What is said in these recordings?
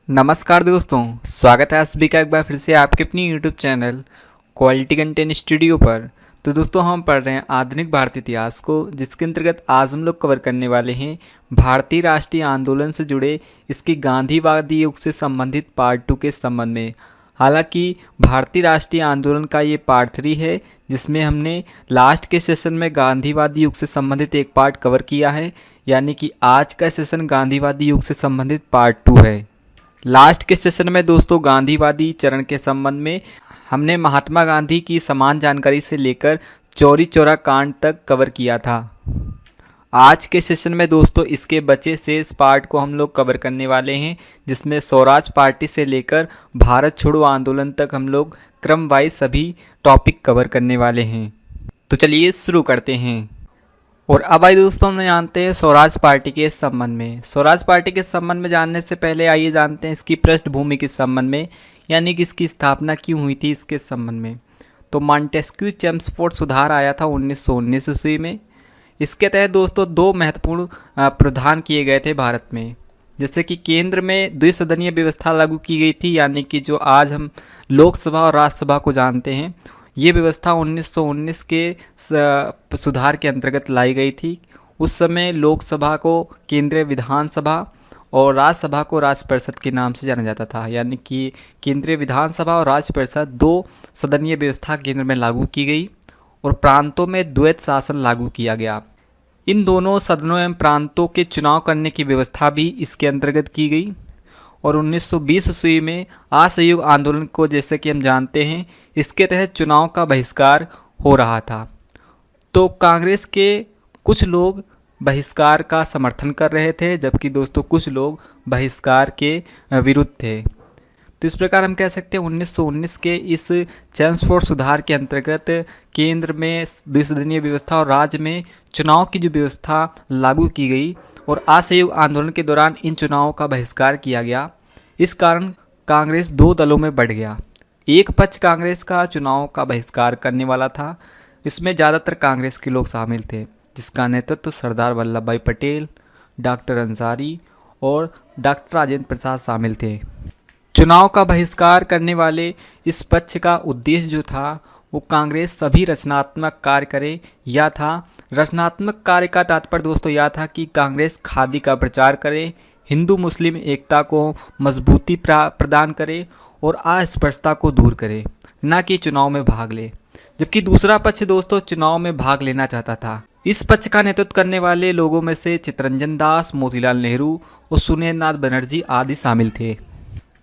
नमस्कार दोस्तों, स्वागत है आप सभी का एक बार फिर से आपके अपनी YouTube channel quality content studio पर। तो दोस्तों हम पढ़ रहे हैं आधुनिक भारतीय इतिहास को, जिसके अंतर्गत आज हम लोग कवर करने वाले हैं भारतीय राष्ट्रीय आंदोलन से जुड़े इसके गांधीवादी युग से संबंधित पार्ट 2 के संबंध में। हालांकि भारतीय राष्ट्रीय आंदोलन का ये पार्ट 3 है, जिसमें हमने लास्ट के सेशन में गांधीवादी युग से संबंधित एक पार्ट कवर किया है, यानी कि आज का सेशन गांधीवादी युग से संबंधित पार्ट 2 है। लास्ट के सेशन में दोस्तों गांधीवादी चरण के संबंध में हमने महात्मा गांधी की समान जानकारी से लेकर चौरी चौरा कांड तक कवर किया था। आज के सेशन में दोस्तों इसके बचे शेष पार्ट को हम लोग कवर करने वाले हैं, जिसमें स्वराज पार्टी से लेकर भारत छोड़ो आंदोलन तक हम लोग क्रम वाइज सभी टॉपिक कवर करने वाले हैं। तो चलिए शुरू करते हैं। और अब आइए दोस्तों हम जानते हैं स्वराज पार्टी के संबंध में। स्वराज पार्टी के संबंध में जानने से पहले आइए जानते हैं इसकी पृष्ठभूमि के संबंध में, यानी कि इसकी स्थापना क्यों हुई थी इसके संबंध में। तो मॉन्टेस्क्यू चेम्सफोर्ड सुधार आया था 1919 ईस्वी में। इसके तहत दोस्तों दो महत्वपूर्ण प्रावधान किए गए थे भारत में, जैसे कि केंद्र में द्विसदनीय व्यवस्था लागू की गई थी, यानी कि जो आज हम लोकसभा और राज्यसभा को जानते हैं, ये व्यवस्था 1919 के सुधार के अंतर्गत लाई गई थी। उस समय लोकसभा को केंद्रीय विधानसभा और राज्यसभा को राज्य परिषद के नाम से जाना जाता था, यानी कि केंद्रीय विधानसभा और राज्य परिषद दो सदनीय व्यवस्था केंद्र में लागू की गई और प्रांतों में द्वैत शासन लागू किया गया। इन दोनों सदनों एवं प्रांतों के चुनाव करने की व्यवस्था भी इसके अंतर्गत की गई। और 1920 ईस्वी में असहयोग आंदोलन को, जैसे कि हम जानते हैं, इसके तहत चुनाव का बहिष्कार हो रहा था। तो कांग्रेस के कुछ लोग बहिष्कार का समर्थन कर रहे थे, जबकि दोस्तों कुछ लोग बहिष्कार के विरुद्ध थे। तो इस प्रकार हम कह सकते हैं 1919 के इस चेम्सफोर्ड सुधार के अंतर्गत केंद्र में द्विसदनीय व्यवस्था और राज्य में चुनाव की जो व्यवस्था लागू की गई और असहयोग आंदोलन के दौरान इन चुनावों का बहिष्कार किया गया। इस कारण कांग्रेस दो दलों में बढ़ गया। एक पक्ष कांग्रेस का चुनाव का बहिष्कार करने वाला था, इसमें ज़्यादातर कांग्रेस के लोग शामिल थे, जिसका नेतृत्व सरदार वल्लभ भाई पटेल, डॉक्टर अंसारी और डॉक्टर राजेंद्र प्रसाद शामिल थे। चुनाव का बहिष्कार करने वाले इस पक्ष का उद्देश्य जो था वो कांग्रेस सभी रचनात्मक कार्य करे, या था रचनात्मक कार्य का तात्पर्य दोस्तों यह था कि कांग्रेस खादी का प्रचार करे, हिंदू मुस्लिम एकता को मजबूती प्रदान करे और अस्पृश्यता को दूर करे, न कि चुनाव में भाग ले। जबकि दूसरा पक्ष दोस्तों चुनाव में भाग लेना चाहता था। इस पक्ष का नेतृत्व करने वाले लोगों में से चित्तरंजन दास, मोतीलाल नेहरू और सुरेंद्रनाथ बनर्जी आदि शामिल थे।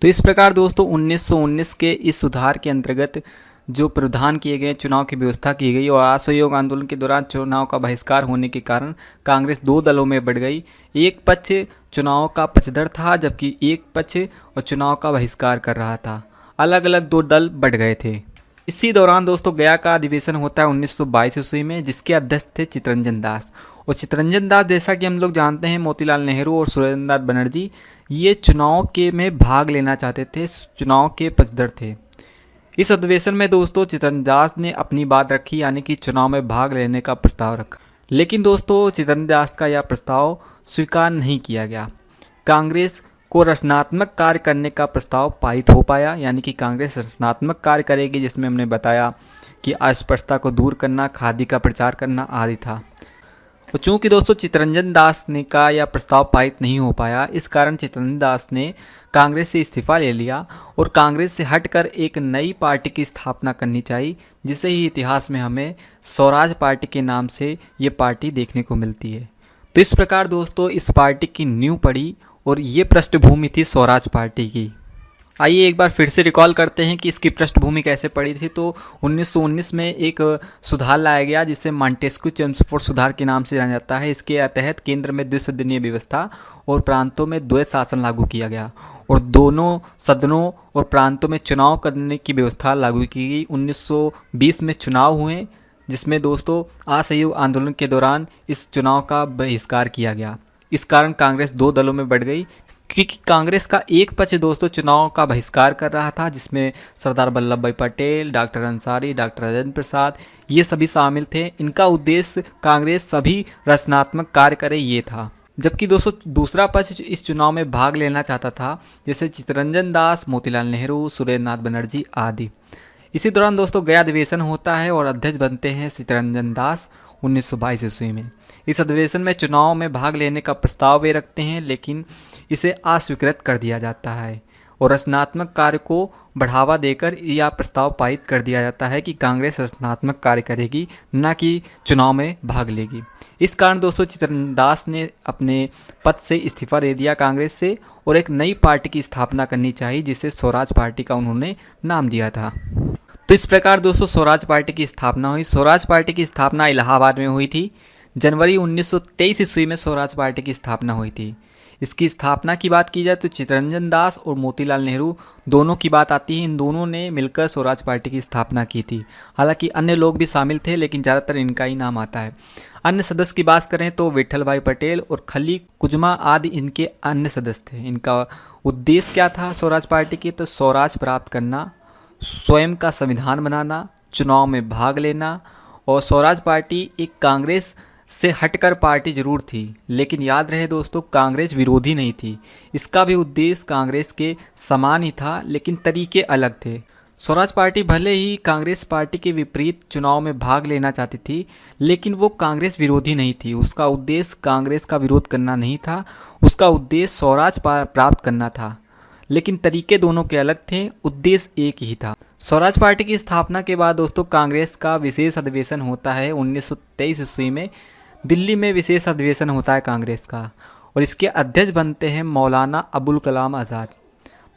तो इस प्रकार दोस्तों 1919 के इस सुधार के अंतर्गत जो प्रावधान किए गए, चुनाव की व्यवस्था की गई और असहयोग आंदोलन के दौरान चुनाव का बहिष्कार होने के कारण कांग्रेस दो दलों में बढ़ गई। एक पक्ष चुनाव का पक्षधर था, जबकि एक पक्ष और चुनाव का बहिष्कार कर रहा था। अलग अलग दो दल बढ़ गए थे। इसी दौरान दोस्तों गया का अधिवेशन होता है 1922 ईस्वी में, जिसके अध्यक्ष थे चित्तरंजन दास। और चित्तरंजन दास, जैसा कि हम लोग जानते हैं, मोतीलाल नेहरू और सुरेंद्रनाथ बनर्जी ये चुनाव के में भाग लेना चाहते थे, चुनाव के पक्षधर थे। इस अधिवेशन में दोस्तों चित्तरंजन दास ने अपनी बात रखी, यानी कि चुनाव में भाग लेने का प्रस्ताव रखा। लेकिन दोस्तों चित्तरंजन दास का यह प्रस्ताव स्वीकार नहीं किया गया। कांग्रेस को रचनात्मक कार्य करने का प्रस्ताव पारित हो पाया, यानी कि कांग्रेस रचनात्मक कार्य करेगी, जिसमें हमने बताया कि अस्पृश्यता को दूर करना, खादी का प्रचार करना आदि था। और चूँकि दोस्तों चित्तरंजन दास ने का यह प्रस्ताव पारित नहीं हो पाया, इस कारण चित्तरंजन दास ने कांग्रेस से इस्तीफा ले लिया और कांग्रेस से हटकर एक नई पार्टी की स्थापना करनी चाहिए, जिसे ही इतिहास में हमें स्वराज पार्टी के नाम से ये पार्टी देखने को मिलती है। तो इस प्रकार दोस्तों इस पार्टी की नींव पड़ी और ये पृष्ठभूमि थी स्वराज पार्टी की। आइए एक बार फिर से रिकॉल करते हैं कि इसकी पृष्ठभूमि कैसे पड़ी थी। तो 1919 में एक सुधार लाया गया, जिसे मॉन्टेस्क्यू चेम्सफोर्ड सुधार के नाम से जाना जाता है। इसके तहत केंद्र में द्विसदनीय व्यवस्था और प्रांतों में द्वैत शासन लागू किया गया और दोनों सदनों और प्रांतों में चुनाव करने की व्यवस्था लागू की गई। 1920 में चुनाव हुए, जिसमें दोस्तों असहयोग आंदोलन के दौरान इस चुनाव का बहिष्कार किया गया। इस कारण कांग्रेस दो दलों में बढ़ गई, क्योंकि कांग्रेस का एक पक्ष दोस्तों चुनाव का बहिष्कार कर रहा था, जिसमें सरदार वल्लभ भाई पटेल, डॉक्टर अंसारी, डॉक्टर राजेंद्र प्रसाद ये सभी शामिल थे। इनका उद्देश्य कांग्रेस सभी रचनात्मक कार्य करे ये था। जबकि दोस्तों दूसरा पक्ष इस चुनाव में भाग लेना चाहता था, जैसे चित्तरंजन दास, मोतीलाल नेहरू, सुरेंद्र नाथ बनर्जी आदि। इसी दौरान दोस्तों गया अधिवेशन होता है और अध्यक्ष बनते हैं चित्तरंजन दास 1922 ईस्वी में। इस अधिवेशन में चुनाव में भाग लेने का प्रस्ताव वे रखते हैं, लेकिन इसे अस्वीकृत कर दिया जाता है और रचनात्मक कार्य को बढ़ावा देकर यह प्रस्ताव पारित कर दिया जाता है कि कांग्रेस रचनात्मक कार्य करेगी, न कि चुनाव में भाग लेगी। इस कारण दोस्तों चित्तरंजन दास ने अपने पद से इस्तीफा दे दिया कांग्रेस से और एक नई पार्टी की स्थापना करनी चाहिए, जिसे स्वराज पार्टी का उन्होंने नाम दिया था। तो इस प्रकार दोस्तों स्वराज पार्टी की स्थापना हुई। स्वराज पार्टी की स्थापना इलाहाबाद में हुई थी। जनवरी 1923 ईस्वी में स्वराज पार्टी की स्थापना हुई थी। इसकी स्थापना की बात की जाए तो चित्तरंजन दास और मोतीलाल नेहरू दोनों की बात आती है। इन दोनों ने मिलकर स्वराज पार्टी की स्थापना की थी। हालांकि अन्य लोग भी शामिल थे, लेकिन ज़्यादातर इनका ही नाम आता है। अन्य सदस्य की बात करें तो विट्ठल भाई पटेल और खली कुजमा आदि इनके अन्य सदस्य थे। इनका उद्देश्य क्या था स्वराज पार्टी की? तो स्वराज प्राप्त करना, स्वयं का संविधान बनाना, चुनाव में भाग लेना। और स्वराज पार्टी एक कांग्रेस से हटकर पार्टी जरूर थी, लेकिन याद रहे दोस्तों कांग्रेस विरोधी नहीं थी। इसका भी उद्देश्य कांग्रेस के समान ही था, लेकिन तरीके अलग थे। स्वराज पार्टी भले ही कांग्रेस पार्टी के विपरीत चुनाव में भाग लेना चाहती थी, लेकिन वो कांग्रेस विरोधी नहीं थी। उसका उद्देश्य कांग्रेस का विरोध करना नहीं था, उसका उद्देश्य स्वराज प्राप्त करना था। लेकिन तरीके दोनों के अलग थे, उद्देश्य एक ही था। स्वराज पार्टी की स्थापना के बाद दोस्तों कांग्रेस का विशेष अधिवेशन होता है 1923 ईस्वी में। दिल्ली में विशेष अधिवेशन होता है कांग्रेस का और इसके अध्यक्ष बनते हैं मौलाना अबुल कलाम आज़ाद।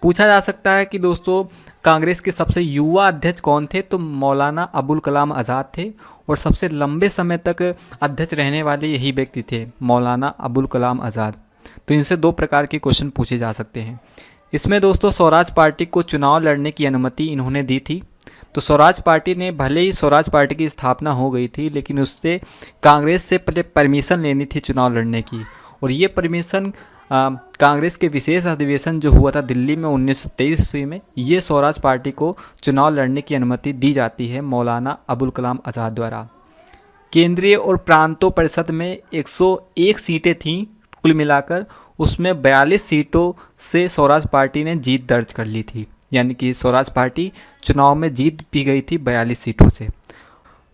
पूछा जा सकता है कि दोस्तों कांग्रेस के सबसे युवा अध्यक्ष कौन थे? तो मौलाना अबुल कलाम आज़ाद थे और सबसे लंबे समय तक अध्यक्ष रहने वाले यही व्यक्ति थे, मौलाना अबुल कलाम आज़ाद। तो इनसे दो प्रकार के क्वेश्चन पूछे जा सकते हैं। इसमें दोस्तों स्वराज पार्टी को चुनाव लड़ने की अनुमति इन्होंने दी थी। तो स्वराज पार्टी ने, भले ही स्वराज पार्टी की स्थापना हो गई थी, लेकिन उससे कांग्रेस से पहले परमिशन लेनी थी चुनाव लड़ने की। और ये परमिशन कांग्रेस के विशेष अधिवेशन जो हुआ था दिल्ली में 1923 ईस्वी में, ये स्वराज पार्टी को चुनाव लड़ने की अनुमति दी जाती है मौलाना अबुल कलाम आज़ाद द्वारा। केंद्रीय और प्रांतों परिषद में 101 सीटें थीं कुल मिलाकर, उसमें 42 सीटों से स्वराज पार्टी ने जीत दर्ज कर ली थी। यानी कि स्वराज पार्टी चुनाव में जीत भी गई थी 42 सीटों से।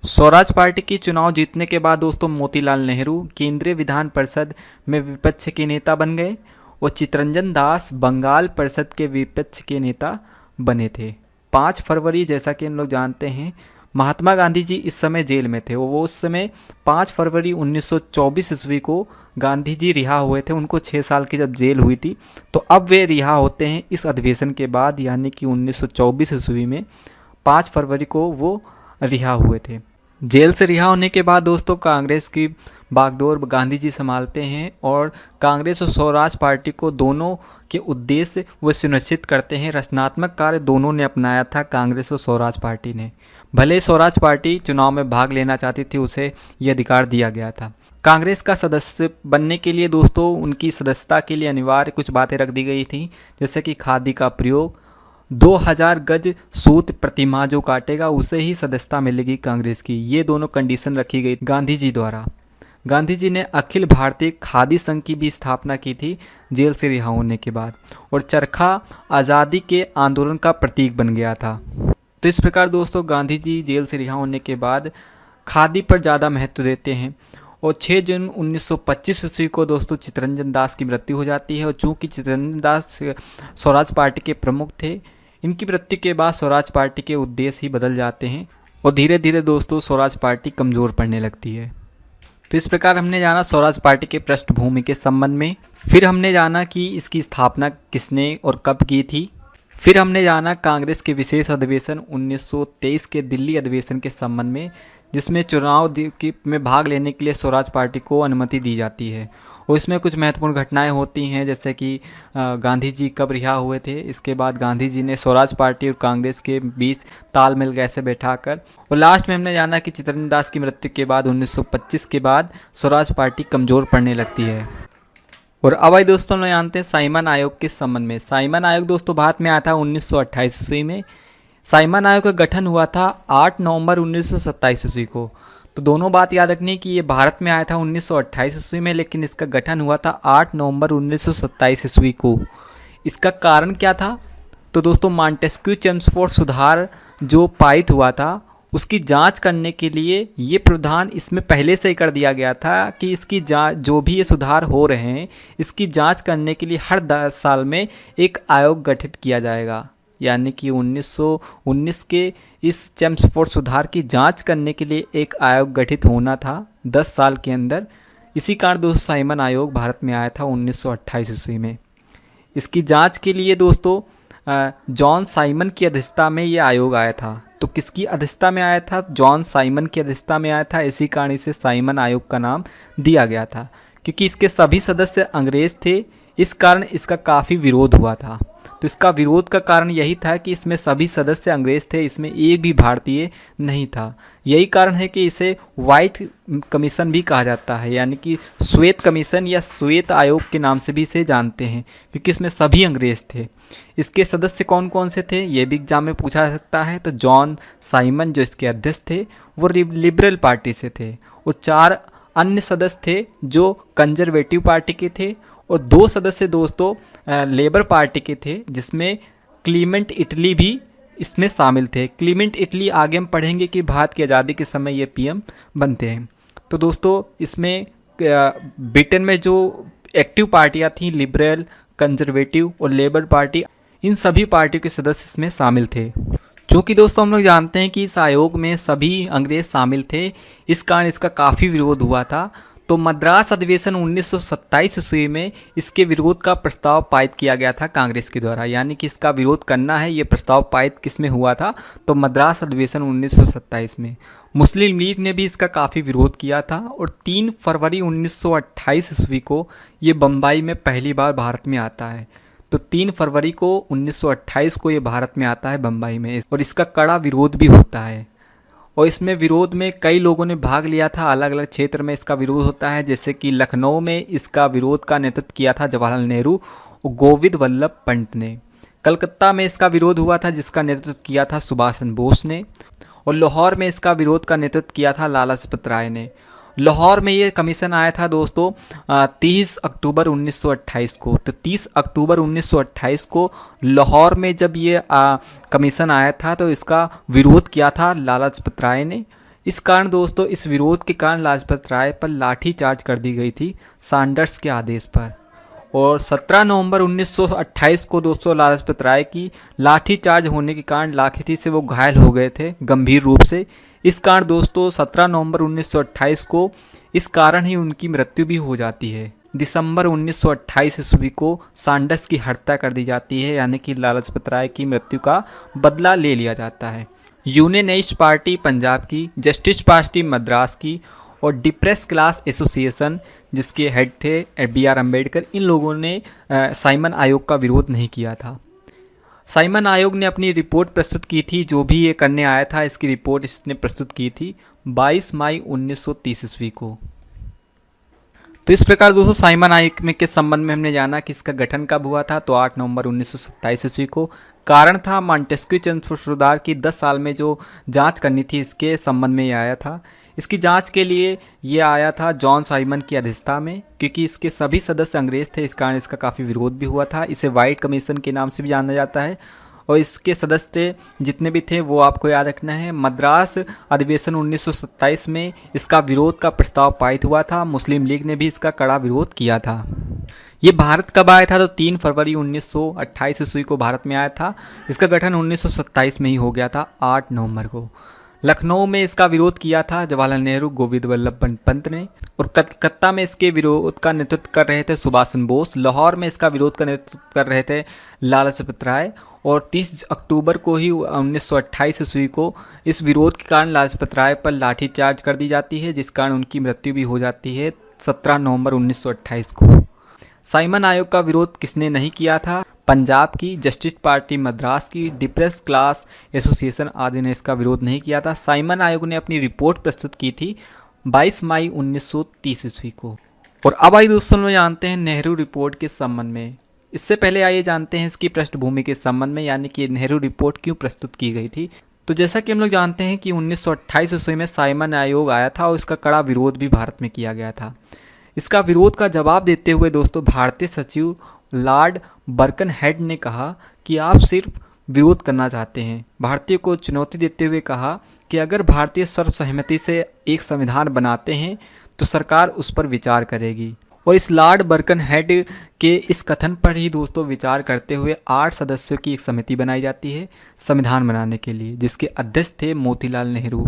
स्वराज पार्टी की चुनाव जीतने के बाद दोस्तों मोतीलाल नेहरू केंद्रीय विधान परिषद में विपक्ष के नेता बन गए और चित्तरंजन दास बंगाल परिषद के विपक्ष के नेता बने थे। 5 फरवरी, जैसा कि हम लोग जानते हैं, महात्मा गांधी जी इस समय जेल में थे। वो उस समय 5 फरवरी 1924 ईस्वी को गांधी जी रिहा हुए थे। उनको 6 साल की जब जेल हुई थी, तो अब वे रिहा होते हैं इस अधिवेशन के बाद, यानी कि 1924 ईस्वी में 5 फरवरी को वो रिहा हुए थे। जेल से रिहा होने के बाद दोस्तों कांग्रेस की बागडोर गांधी जी संभालते हैं और कांग्रेस और स्वराज पार्टी को दोनों के उद्देश्य वो सुनिश्चित करते हैं। रचनात्मक कार्य दोनों ने अपनाया था, कांग्रेस और स्वराज पार्टी ने। भले स्वराज पार्टी चुनाव में भाग लेना चाहती थी, उसे ये अधिकार दिया गया था। कांग्रेस का सदस्य बनने के लिए दोस्तों उनकी सदस्यता के लिए अनिवार्य कुछ बातें रख दी गई थी, जैसे कि खादी का प्रयोग, 2000 गज सूत प्रतिमाह जो काटेगा उसे ही सदस्यता मिलेगी कांग्रेस की। ये दोनों कंडीशन रखी गई गांधी जी द्वारा। गांधी जी ने अखिल भारतीय खादी संघ की भी स्थापना की थी जेल से रिहा होने के बाद, और चरखा आज़ादी के आंदोलन का प्रतीक बन गया था। तो इस प्रकार दोस्तों गांधी जी जेल से रिहा होने के बाद खादी पर ज़्यादा महत्व देते हैं। और 6 जून 1925 ईस्वी को दोस्तों चित्तरंजन दास की मृत्यु हो जाती है। और चूँकि चित्तरंजन दास स्वराज पार्टी के प्रमुख थे, इनकी मृत्यु के बाद स्वराज पार्टी के उद्देश्य ही बदल जाते हैं और धीरे धीरे दोस्तों स्वराज पार्टी कमज़ोर पड़ने लगती है। तो इस प्रकार हमने जाना स्वराज पार्टी के पृष्ठभूमि के संबंध में। फिर हमने जाना कि इसकी स्थापना किसने और कब की थी। फिर हमने जाना कांग्रेस के विशेष अधिवेशन 1923 के दिल्ली अधिवेशन के संबंध में, जिसमें चुनाव में भाग लेने के लिए स्वराज पार्टी को अनुमति दी जाती है। और इसमें कुछ महत्वपूर्ण घटनाएं होती हैं, जैसे कि गांधी जी कब रिहा हुए थे, इसके बाद गांधी जी ने स्वराज पार्टी और कांग्रेस के बीच तालमेल कैसे बैठाकर, और लास्ट में हमने जाना कि चित्तरंजन दास की मृत्यु के बाद 1925 के बाद स्वराज पार्टी कमज़ोर पड़ने लगती है। और अब आइए दोस्तों हम जानते हैं साइमन आयोग के संबंध में। साइमन आयोग दोस्तों भारत में आया था 1928 ईस्वी में। साइमन आयोग का गठन हुआ था 8 नवंबर 1927 ईस्वी को। तो दोनों बात याद रखनी कि ये भारत में आया था 1928 ईस्वी में, लेकिन इसका गठन हुआ था 8 नवंबर 1927 ईस्वी को। इसका कारण क्या था? तो दोस्तों मॉन्टेस्क्यू चेम्सफोर्ड सुधार जो पारित हुआ था उसकी जांच करने के लिए ये प्रावधान इसमें पहले से ही कर दिया गया था कि इसकी जांच, जो भी ये सुधार हो रहे हैं इसकी जांच करने के लिए हर 10 साल में एक आयोग गठित किया जाएगा। यानी कि 1919 के इस चेम्सफोर्ड सुधार की जांच करने के लिए एक आयोग गठित होना था 10 साल के अंदर। इसी कारण दोस्तों साइमन आयोग भारत में आया था 1928 ईस्वी में। इसकी जांच के लिए दोस्तों जॉन साइमन की अध्यक्षता में ये आयोग आया था। तो किसकी अध्यक्षता में आया था? जॉन साइमन की अध्यक्षता में आया था। इसी कारण इसे साइमन आयोग का नाम दिया गया था, क्योंकि इसके सभी सदस्य अंग्रेज थे। इस कारण इसका काफ़ी विरोध हुआ था। तो इसका विरोध का कारण यही था कि इसमें सभी सदस्य अंग्रेज थे, इसमें एक भी भारतीय नहीं था। यही कारण है कि इसे वाइट कमीशन भी कहा जाता है, यानी कि श्वेत कमीशन या श्वेत आयोग के नाम से भी इसे जानते हैं, क्योंकि इसमें सभी अंग्रेज थे। इसके सदस्य कौन कौन से थे ये भी एग्जाम में पूछा जा सकता है। तो जॉन साइमन जो इसके अध्यक्ष थे वो लिबरल पार्टी से थे, और 4 अन्य सदस्य थे जो कंजर्वेटिव पार्टी के थे, और 2 सदस्य दोस्तों लेबर पार्टी के थे, जिसमें क्लीमेंट इटली भी इसमें शामिल थे। क्लीमेंट इटली आगे हम पढ़ेंगे कि भारत की आज़ादी के समय ये पीएम बनते हैं। तो दोस्तों इसमें ब्रिटेन में जो एक्टिव पार्टियां थीं, लिबरल, कंजर्वेटिव और लेबर पार्टी, इन सभी पार्टियों के सदस्य इसमें शामिल थे। चूँकि दोस्तों हम लोग जानते हैं कि इस आयोग में सभी अंग्रेज शामिल थे, इस कारण इसका काफ़ी विरोध हुआ था। तो मद्रास अधिवेशन 1927 ईस्वी में इसके विरोध का प्रस्ताव पारित किया गया था कांग्रेस के द्वारा। यानी कि इसका विरोध करना है, ये प्रस्ताव पारित किस में हुआ था? तो मद्रास अधिवेशन 1927 में। मुस्लिम लीग ने भी इसका काफ़ी विरोध किया था, और 3 फरवरी 1928 ईस्वी को ये बम्बई में पहली बार भारत में आता है। तो 3 फरवरी को 1928 को ये भारत में आता है बम्बई में, और इसका कड़ा विरोध भी होता है। और इसमें विरोध में कई लोगों ने भाग लिया था, अलग अलग क्षेत्र में इसका विरोध होता है। जैसे कि लखनऊ में इसका विरोध का नेतृत्व किया था जवाहरलाल नेहरू और गोविंद वल्लभ पंत ने। कलकत्ता में इसका विरोध हुआ था जिसका नेतृत्व किया था सुभाष चंद्र बोस ने, और लाहौर में इसका विरोध का नेतृत्व किया था लाला लाजपत राय ने। लाहौर में ये कमीशन आया था दोस्तों 30 अक्टूबर 1928 को। तो 30 अक्टूबर 1928 को लाहौर में जब ये कमीशन आया था तो इसका विरोध किया था लाला लाजपत राय ने। इस कारण दोस्तों इस विरोध के कारण लाजपत राय पर लाठी चार्ज कर दी गई थी सैंडर्स के आदेश पर। और 17 नवंबर 1928 को दोस्तों लाला लाजपत राय की लाठी चार्ज होने के कारण लाठी से वो घायल हो गए थे गंभीर रूप से। इस कारण दोस्तों 17 नवंबर 1928 को इस कारण ही उनकी मृत्यु भी हो जाती है। दिसंबर 1928 ईस्वी को सैंडर्स की हत्या कर दी जाती है, यानी कि लाला लाजपत राय की मृत्यु का बदला ले लिया जाता है। यूनियनिस्ट पार्टी पंजाब की, जस्टिस पार्टी मद्रास की, और डिप्रेस क्लास एसोसिएशन जिसके हेड थे BR अम्बेडकर, इन लोगों ने साइमन आयोग का विरोध नहीं किया था। साइमन आयोग ने अपनी रिपोर्ट प्रस्तुत की थी, जो भी ये करने आया था इसकी रिपोर्ट इसने प्रस्तुत की थी 22 मई 1930 ईस्वी को। तो इस प्रकार दोस्तों साइमन आयोग में के संबंध में हमने जाना कि इसका गठन कब हुआ था। तो 8 नवंबर 1927 ईस्वी को। कारण था मॉन्टेस्क्यू चेम्सफोर्ड सुधार की 10 साल में जो जांच करनी थी इसके संबंध में ये आया था। इसकी जांच के लिए ये आया था जॉन साइमन की अध्यक्षता में, क्योंकि इसके सभी सदस्य अंग्रेज थे, इस कारण इसका काफ़ी विरोध भी हुआ था। इसे वाइट कमीशन के नाम से भी जाना जाता है। और इसके सदस्य जितने भी थे वो आपको याद रखना है। मद्रास अधिवेशन 1927 में इसका विरोध का प्रस्ताव पारित हुआ था। मुस्लिम लीग ने भी इसका कड़ा विरोध किया था। ये भारत कब आया था? तो 3 फरवरी 1928 ईस्वी को भारत में आया था। इसका गठन 1927 में ही हो गया था 8 नवंबर को। लखनऊ में इसका विरोध किया था जवाहरलाल नेहरू, गोविंद वल्लभ पंत ने, और कलकत्ता में इसके विरोध का नेतृत्व कर रहे थे सुभाष चंद्र बोस। लाहौर में इसका विरोध का नेतृत्व कर रहे थे लाला लाजपत राय। और 30 अक्टूबर को ही 1928 ईस्वी को इस विरोध के कारण लाजपत राय पर लाठी चार्ज कर दी जाती है, जिस कारण उनकी मृत्यु भी हो जाती है 17 नवंबर 1928 को। साइमन आयोग का विरोध किसने नहीं किया था? पंजाब की, जस्टिस पार्टी मद्रास की, डिप्रेस क्लास एसोसिएशन आदि ने इसका विरोध नहीं किया था। साइमन आयोग ने अपनी रिपोर्ट प्रस्तुत की थी 22 मई 1930 ईस्वी को। और अब आइए दोस्तों में जानते हैं नेहरू रिपोर्ट के संबंध में। इससे पहले आइए जानते हैं इसकी पृष्ठभूमि के संबंध में, यानी कि नेहरू रिपोर्ट क्यों प्रस्तुत की गई थी। तो जैसा कि हम लोग जानते हैं कि 1928 ईस्वी में साइमन आयोग आया था और इसका कड़ा विरोध भी भारत में किया गया था। इसका विरोध का जवाब देते हुए दोस्तों भारतीय सचिव लॉर्ड बर्कनहेड ने कहा कि आप सिर्फ विरोध करना चाहते हैं। भारतीयों को चुनौती देते हुए कहा कि अगर भारतीय सर्वसहमति से एक संविधान बनाते हैं तो सरकार उस पर विचार करेगी। और इस लॉर्ड बर्कनहेड के इस कथन पर ही दोस्तों विचार करते हुए 8 सदस्यों की एक समिति बनाई जाती है संविधान बनाने के लिए, जिसके अध्यक्ष थे मोतीलाल नेहरू।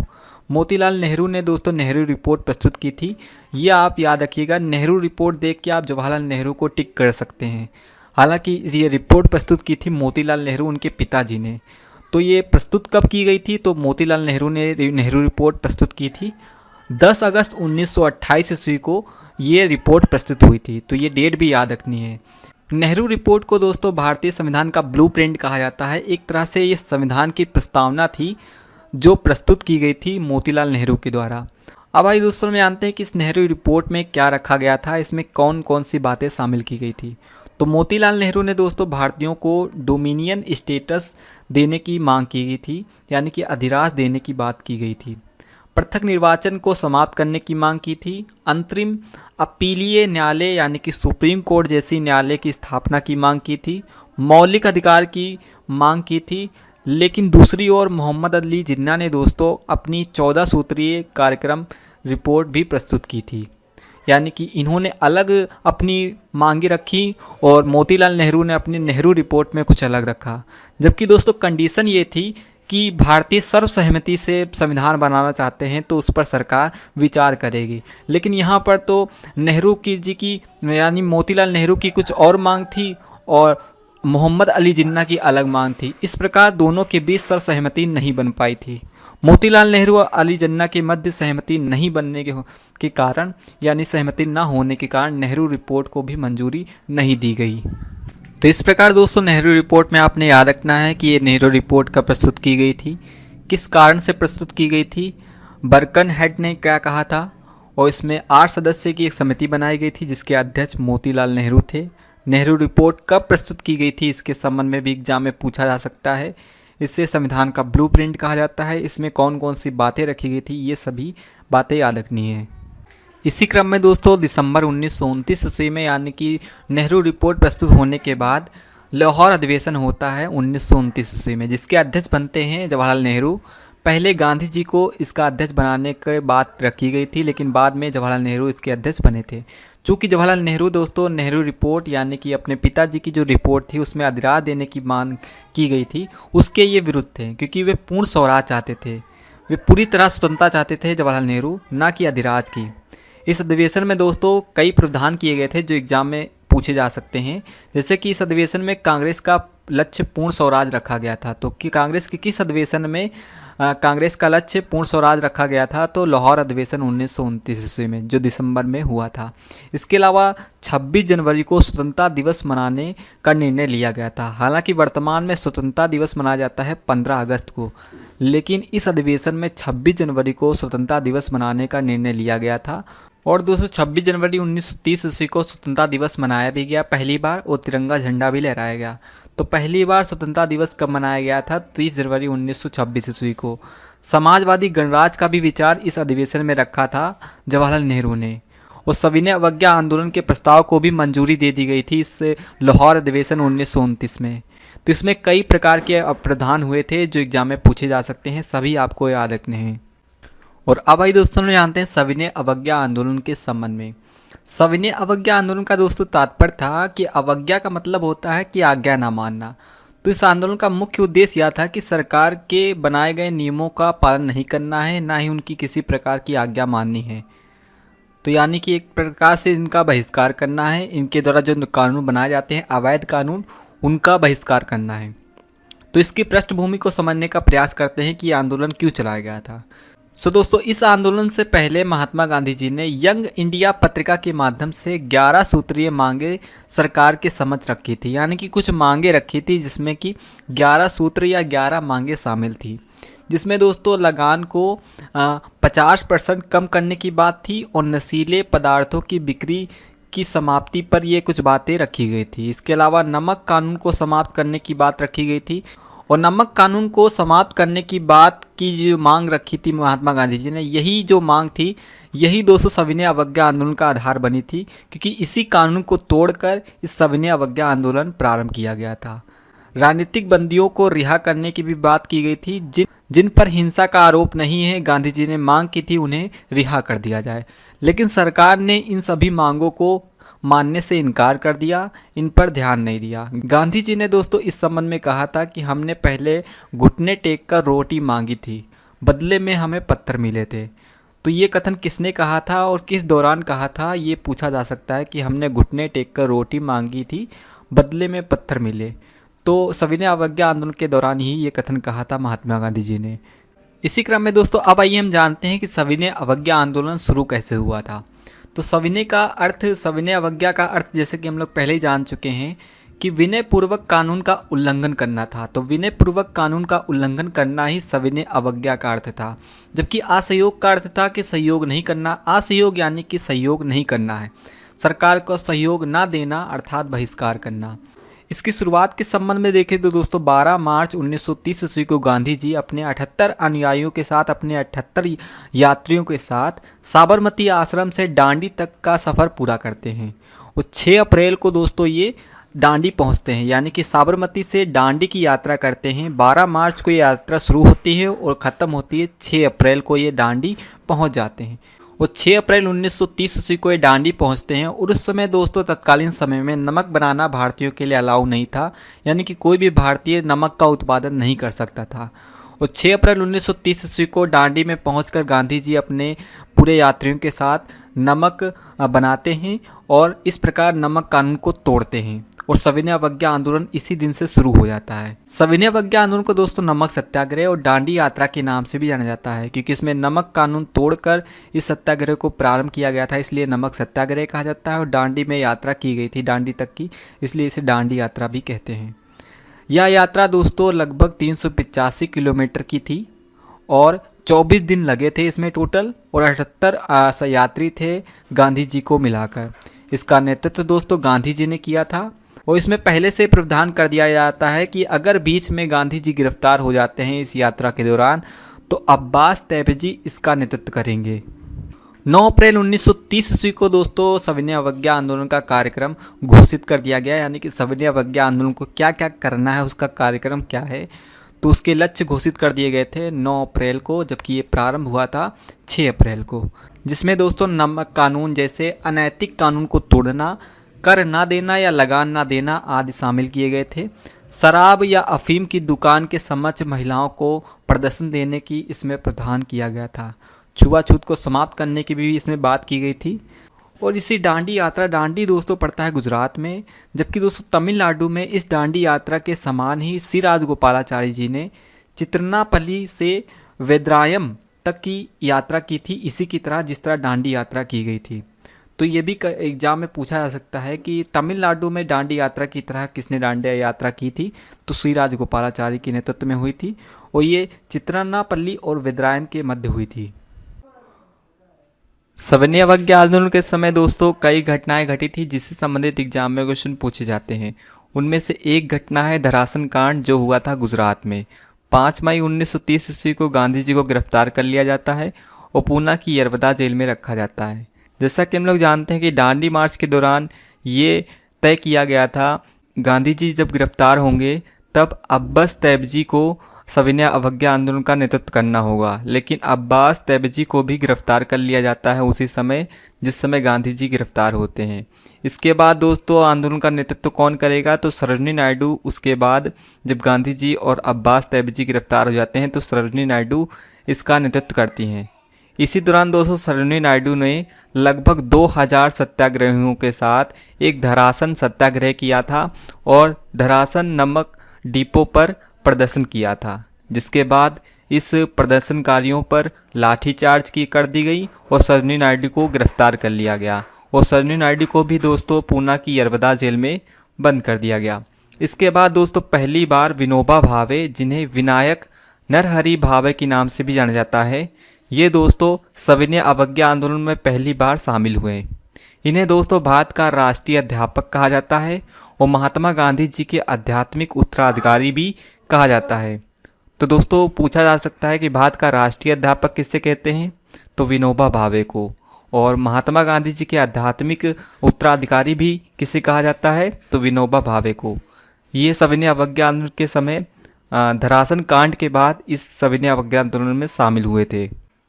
मोतीलाल नेहरू ने दोस्तों नेहरू रिपोर्ट प्रस्तुत की थी। ये आप याद रखिएगा, नेहरू रिपोर्ट देख के आप जवाहरलाल नेहरू को टिक कर सकते हैं। हालांकि ये रिपोर्ट प्रस्तुत की थी मोतीलाल नेहरू, उनके पिताजी ने। तो ये प्रस्तुत कब की गई थी? तो मोतीलाल नेहरू ने नेहरू रिपोर्ट प्रस्तुत की थी 10 अगस्त 1928 ईस्वी को ये रिपोर्ट प्रस्तुत हुई थी। तो ये डेट भी याद रखनी है। नेहरू रिपोर्ट को दोस्तों भारतीय संविधान का ब्लूप्रिंट कहा जाता है। एक तरह से ये संविधान की प्रस्तावना थी जो प्रस्तुत की गई थी मोतीलाल नेहरू के द्वारा। अब आइए दोस्तों में जानते हैं कि इस नेहरू रिपोर्ट में क्या रखा गया था, इसमें कौन कौन सी बातें शामिल की गई थी। तो मोतीलाल नेहरू ने दोस्तों भारतीयों को डोमिनियन स्टेटस देने की मांग की गई थी, यानी कि अधिराज देने की बात की गई थी। पृथक निर्वाचन को समाप्त करने की मांग की थी। अंतरिम अपीलीय न्यायालय यानी कि सुप्रीम कोर्ट जैसी न्यायालय की स्थापना की मांग की थी। मौलिक अधिकार की मांग की थी। लेकिन दूसरी ओर मोहम्मद अली जिन्ना ने दोस्तों अपनी 14 सूत्रीय कार्यक्रम रिपोर्ट भी प्रस्तुत की थी, यानी कि इन्होंने अलग अपनी मांगे रखी और मोतीलाल नेहरू ने अपनी नेहरू रिपोर्ट में कुछ अलग रखा। जबकि दोस्तों कंडीशन ये थी कि भारतीय सर्वसहमति से संविधान बनाना चाहते हैं तो उस पर सरकार विचार करेगी। लेकिन यहाँ पर तो नेहरू की यानी मोतीलाल नेहरू की कुछ और मांग थी और मोहम्मद अली जिन्ना की अलग मांग थी। इस प्रकार दोनों के बीच सर्वसहमति नहीं बन पाई थी। मोतीलाल नेहरू और अली जिन्ना के मध्य सहमति नहीं बनने के कारण यानी सहमति न होने के कारण नेहरू रिपोर्ट को भी मंजूरी नहीं दी गई। तो इस प्रकार दोस्तों नेहरू रिपोर्ट में आपने याद रखना है कि ये नेहरू रिपोर्ट कब प्रस्तुत की गई थी, किस कारण से प्रस्तुत की गई थी, बर्कनहेड ने क्या कहा था, और इसमें 8 सदस्य की एक समिति बनाई गई थी जिसके अध्यक्ष मोतीलाल नेहरू थे। नेहरू रिपोर्ट कब प्रस्तुत की गई थी इसके संबंध में भी एग्जाम में पूछा जा सकता है। इसे संविधान का ब्लूप्रिंट कहा जाता है। इसमें कौन कौन सी बातें रखी गई थी ये सभी बातें याद रखनी है। इसी क्रम में दोस्तों दिसंबर 1929 ईस्वी में यानी कि नेहरू रिपोर्ट प्रस्तुत होने के बाद लाहौर अधिवेशन होता है 1929 ईस्वी में, जिसके अध्यक्ष बनते हैं जवाहरलाल नेहरू। पहले गांधी जी को इसका अध्यक्ष बनाने की बात रखी गई थी, लेकिन बाद में जवाहरलाल नेहरू इसके अध्यक्ष बने थे। चूँकि जवाहरलाल नेहरू दोस्तों नेहरू रिपोर्ट यानी कि अपने पिताजी की जो रिपोर्ट थी उसमें अधिराज देने की मांग की गई थी, उसके ये विरुद्ध थे, क्योंकि वे पूर्ण स्वराज चाहते थे। वे पूरी तरह स्वतंत्रता चाहते थे जवाहरलाल नेहरू, ना कि अधिराज की। इस अधिवेशन में दोस्तों कई प्रावधान किए गए थे जो एग्जाम में पूछे जा सकते हैं। जैसे कि इस अधिवेशन में कांग्रेस का लक्ष्य पूर्ण स्वराज रखा गया था। तो कि कांग्रेस के किस अधिवेशन में कांग्रेस का लक्ष्य पूर्ण स्वराज रखा गया था? तो लाहौर अधिवेशन 1929 ईस्वी में जो दिसंबर में हुआ था। इसके अलावा 26 जनवरी को स्वतंत्रता दिवस मनाने का निर्णय लिया गया था। हालांकि वर्तमान में स्वतंत्रता दिवस मनाया जाता है 15 अगस्त को, लेकिन इस अधिवेशन में 26 जनवरी को स्वतंत्रता दिवस मनाने का निर्णय लिया गया था। और दोस्तों 26 जनवरी 1930 ईस्वी को स्वतंत्रता दिवस मनाया भी गया पहली बार, और तिरंगा झंडा भी लहराया गया। तो पहली बार स्वतंत्रता दिवस कब मनाया गया था? 30 जनवरी 1926 ईस्वी को। समाजवादी गणराज्य का भी विचार इस अधिवेशन में रखा था जवाहरलाल नेहरू ने, और सविनय अवज्ञा आंदोलन के प्रस्ताव को भी मंजूरी दे दी गई थी इस लाहौर अधिवेशन 1929 में। तो इसमें कई प्रकार के प्रावधान हुए थे जो एग्जाम में पूछे जा सकते हैं, सभी आपको याद रखने हैं। और अब आइए दोस्तों जानते हैं सविनय अवज्ञा आंदोलन के संबंध में। सविनय अवज्ञा आंदोलन का दोस्तों तात्पर्य था कि अवज्ञा का मतलब होता है कि आज्ञा ना मानना। तो इस आंदोलन का मुख्य उद्देश्य यह था कि सरकार के बनाए गए नियमों का पालन नहीं करना है, ना ही उनकी किसी प्रकार की आज्ञा माननी है। तो यानी कि एक प्रकार से इनका बहिष्कार करना है। इनके द्वारा जो कानून बनाए जाते हैं अवैध कानून, उनका बहिष्कार करना है। तो इसकी पृष्ठभूमि को समझने का प्रयास करते हैं कि ये आंदोलन क्यों चलाया गया था। दोस्तों इस आंदोलन से पहले महात्मा गांधी जी ने यंग इंडिया पत्रिका के माध्यम से 11 सूत्रीय मांगे सरकार के समक्ष रखी थी, यानी कि कुछ मांगे रखी थी जिसमें कि 11 सूत्र या 11 मांगे शामिल थी, जिसमें दोस्तों लगान को 50% कम करने की बात थी और नशीले पदार्थों की बिक्री की समाप्ति पर ये कुछ बातें रखी गई थी। इसके अलावा नमक कानून को समाप्त करने की बात रखी गई थी और नमक कानून को समाप्त करने की बात की जो मांग रखी थी महात्मा गांधी जी ने, यही जो मांग थी यही दोस्तों सविनय अवज्ञा आंदोलन का आधार बनी थी, क्योंकि इसी कानून को तोड़कर इस सविनय अवज्ञा आंदोलन प्रारंभ किया गया था। राजनीतिक बंदियों को रिहा करने की भी बात की गई थी। जिन पर हिंसा का आरोप नहीं है, गांधी जी ने मांग की थी उन्हें रिहा कर दिया जाए, लेकिन सरकार ने इन सभी मांगों को मानने से इनकार कर दिया, इन पर ध्यान नहीं दिया। गांधी जी ने दोस्तों इस संबंध में कहा था कि हमने पहले घुटने टेक कर रोटी मांगी थी, बदले में हमें पत्थर मिले थे। तो ये कथन किसने कहा था और किस दौरान कहा था, ये पूछा जा सकता है कि हमने घुटने टेक कर रोटी मांगी थी, बदले में पत्थर मिले। तो सविनय अवज्ञा आंदोलन के दौरान ही ये कथन कहा था महात्मा गांधी जी ने। इसी क्रम में दोस्तों अब आइए हम जानते हैं कि सविनय अवज्ञा आंदोलन शुरू कैसे हुआ था। तो सविनय अवज्ञा का अर्थ जैसे कि हम लोग पहले ही जान चुके हैं कि विनय पूर्वक कानून का उल्लंघन करना था। तो विनय पूर्वक कानून का उल्लंघन करना ही सविनय अवज्ञा का अर्थ था, जबकि असहयोग का अर्थ था कि सहयोग नहीं करना। असहयोग यानी कि सहयोग नहीं करना है, सरकार को सहयोग ना देना अर्थात बहिष्कार करना। इसकी शुरुआत के संबंध में देखें तो दोस्तों 12 मार्च 1930 ईस्वी को गांधी जी अपने 78 अनुयायियों के साथ, अपने 78 यात्रियों के साथ साबरमती आश्रम से डांडी तक का सफ़र पूरा करते हैं और 6 अप्रैल को दोस्तों ये डांडी पहुंचते हैं, यानी कि साबरमती से डांडी की यात्रा करते हैं। 12 मार्च को ये यात्रा शुरू होती है और ख़त्म होती है 6 अप्रैल को ये डांडी पहुंच जाते हैं। और 6 अप्रैल 1930 ईस्वी को ये डांडी पहुंचते हैं। और उस समय दोस्तों तत्कालीन समय में नमक बनाना भारतीयों के लिए अलाउ नहीं था, यानी कि कोई भी भारतीय नमक का उत्पादन नहीं कर सकता था। और 6 अप्रैल 1930 ईस्वी को डांडी में पहुंचकर गांधी जी अपने पूरे यात्रियों के साथ नमक बनाते हैं और इस प्रकार नमक कानून को तोड़ते हैं और सविनय अवज्ञा आंदोलन इसी दिन से शुरू हो जाता है। सविनय अवज्ञा आंदोलन को दोस्तों नमक सत्याग्रह और डांडी यात्रा के नाम से भी जाना जाता है, क्योंकि इसमें नमक कानून तोड़कर इस सत्याग्रह को प्रारंभ किया गया था, इसलिए नमक सत्याग्रह कहा जाता है। और डांडी में यात्रा की गई थी डांडी तक की, इसलिए इसे डांडी यात्रा भी कहते हैं। यह यात्रा दोस्तों लगभग 385 किलोमीटर की थी और 24 दिन लगे थे इसमें टोटल, और 78 यात्री थे गांधी जी को मिलाकर। इसका नेतृत्व दोस्तों गांधी जी ने किया था और इसमें पहले से प्रावधान कर दिया जाता है कि अगर बीच में गांधी जी गिरफ्तार हो जाते हैं इस यात्रा के दौरान तो अब्बास तैयबजी इसका नेतृत्व करेंगे। 9 अप्रैल 1930 ईस्वी को दोस्तों सविनय अवज्ञा आंदोलन का कार्यक्रम घोषित कर दिया गया, यानी कि सविनय अवज्ञा आंदोलन को क्या क्या करना है, उसका कार्यक्रम क्या है, तो उसके लक्ष्य घोषित कर दिए गए थे 9 अप्रैल को, जबकि ये प्रारंभ हुआ था 6 अप्रैल को, जिसमें दोस्तों नमक कानून जैसे अनैतिक कानून को तोड़ना, कर ना देना या लगान ना देना आदि शामिल किए गए थे। शराब या अफीम की दुकान के समक्ष महिलाओं को प्रदर्शन देने की इसमें प्रावधान किया गया था। छुआछूत को समाप्त करने की भी इसमें बात की गई थी। और इसी डांडी यात्रा, डांडी दोस्तों पड़ता है गुजरात में, जबकि दोस्तों तमिलनाडु में इस डांडी यात्रा के समान ही श्री राजगोपालाचारी जी ने चित्रनापल्ली से वेद्रायम तक की यात्रा की थी, इसी की तरह जिस तरह डांडी यात्रा की गई थी। तो ये भी एग्जाम में पूछा जा सकता है कि तमिलनाडु में डांडी यात्रा की तरह किसने डांडी यात्रा की थी, तो श्री राजगोपालाचारी के नेतृत्व में हुई थी और ये चित्रनापल्ली और वेद्रायम के मध्य हुई थी। सविनय अवज्ञा आंदोलन के समय दोस्तों कई घटनाएं घटी थी जिससे संबंधित एग्जाम में क्वेश्चन पूछे जाते हैं। उनमें से एक घटना है धरासन कांड, जो हुआ था गुजरात में। 5 मई 1930 ईस्वी को गांधी जी को गिरफ्तार कर लिया जाता है और पूना की यरवदा जेल में रखा जाता है। जैसा कि हम लोग जानते हैं कि डांडी मार्च के दौरान ये तय किया गया था, गांधी जी जब गिरफ्तार होंगे तब अब्बास तैयबजी को सविनय अवज्ञा आंदोलन का नेतृत्व करना होगा, लेकिन अब्बास तैयबजी को भी गिरफ्तार कर लिया जाता है उसी समय जिस समय गांधी जी गिरफ्तार होते हैं। इसके बाद दोस्तों आंदोलन का नेतृत्व कौन करेगा, तो सरोजिनी नायडू। उसके बाद जब गांधी जी और अब्बास तैयबजी गिरफ्तार हो जाते हैं तो सरोजिनी नायडू इसका नेतृत्व करती हैं। इसी दौरान दोस्तों सरोजिनी नायडू ने लगभग 2000 सत्याग्रहियों के साथ एक धरासन सत्याग्रह किया था और धरासन नमक डिपो पर प्रदर्शन किया था, जिसके बाद इस प्रदर्शनकारियों पर लाठीचार्ज की कर दी गई और सरोजिनी नायडू को गिरफ्तार कर लिया गया और सरोजिनी नायडू को भी दोस्तों पूना की यरवदा जेल में बंद कर दिया गया। इसके बाद दोस्तों पहली बार विनोबा भावे, जिन्हें विनायक नरहरि भावे के नाम से भी जाना जाता है, ये दोस्तों सविनय अवज्ञा आंदोलन में पहली बार शामिल हुए। इन्हें दोस्तों भारत का राष्ट्रीय अध्यापक कहा जाता है और महात्मा गांधी जी के आध्यात्मिक उत्तराधिकारी भी कहा जाता है। तो दोस्तों पूछा जा सकता है कि भारत का राष्ट्रीय अध्यापक किससे कहते हैं, तो विनोबा भावे को। और महात्मा गांधी जी के आध्यात्मिक उत्तराधिकारी भी किसे कहा जाता है, तो विनोबा भावे को। ये सविनय अवज्ञा आंदोलन के समय धरासन कांड के बाद इस सविनय अवज्ञा आंदोलन में शामिल हुए थे।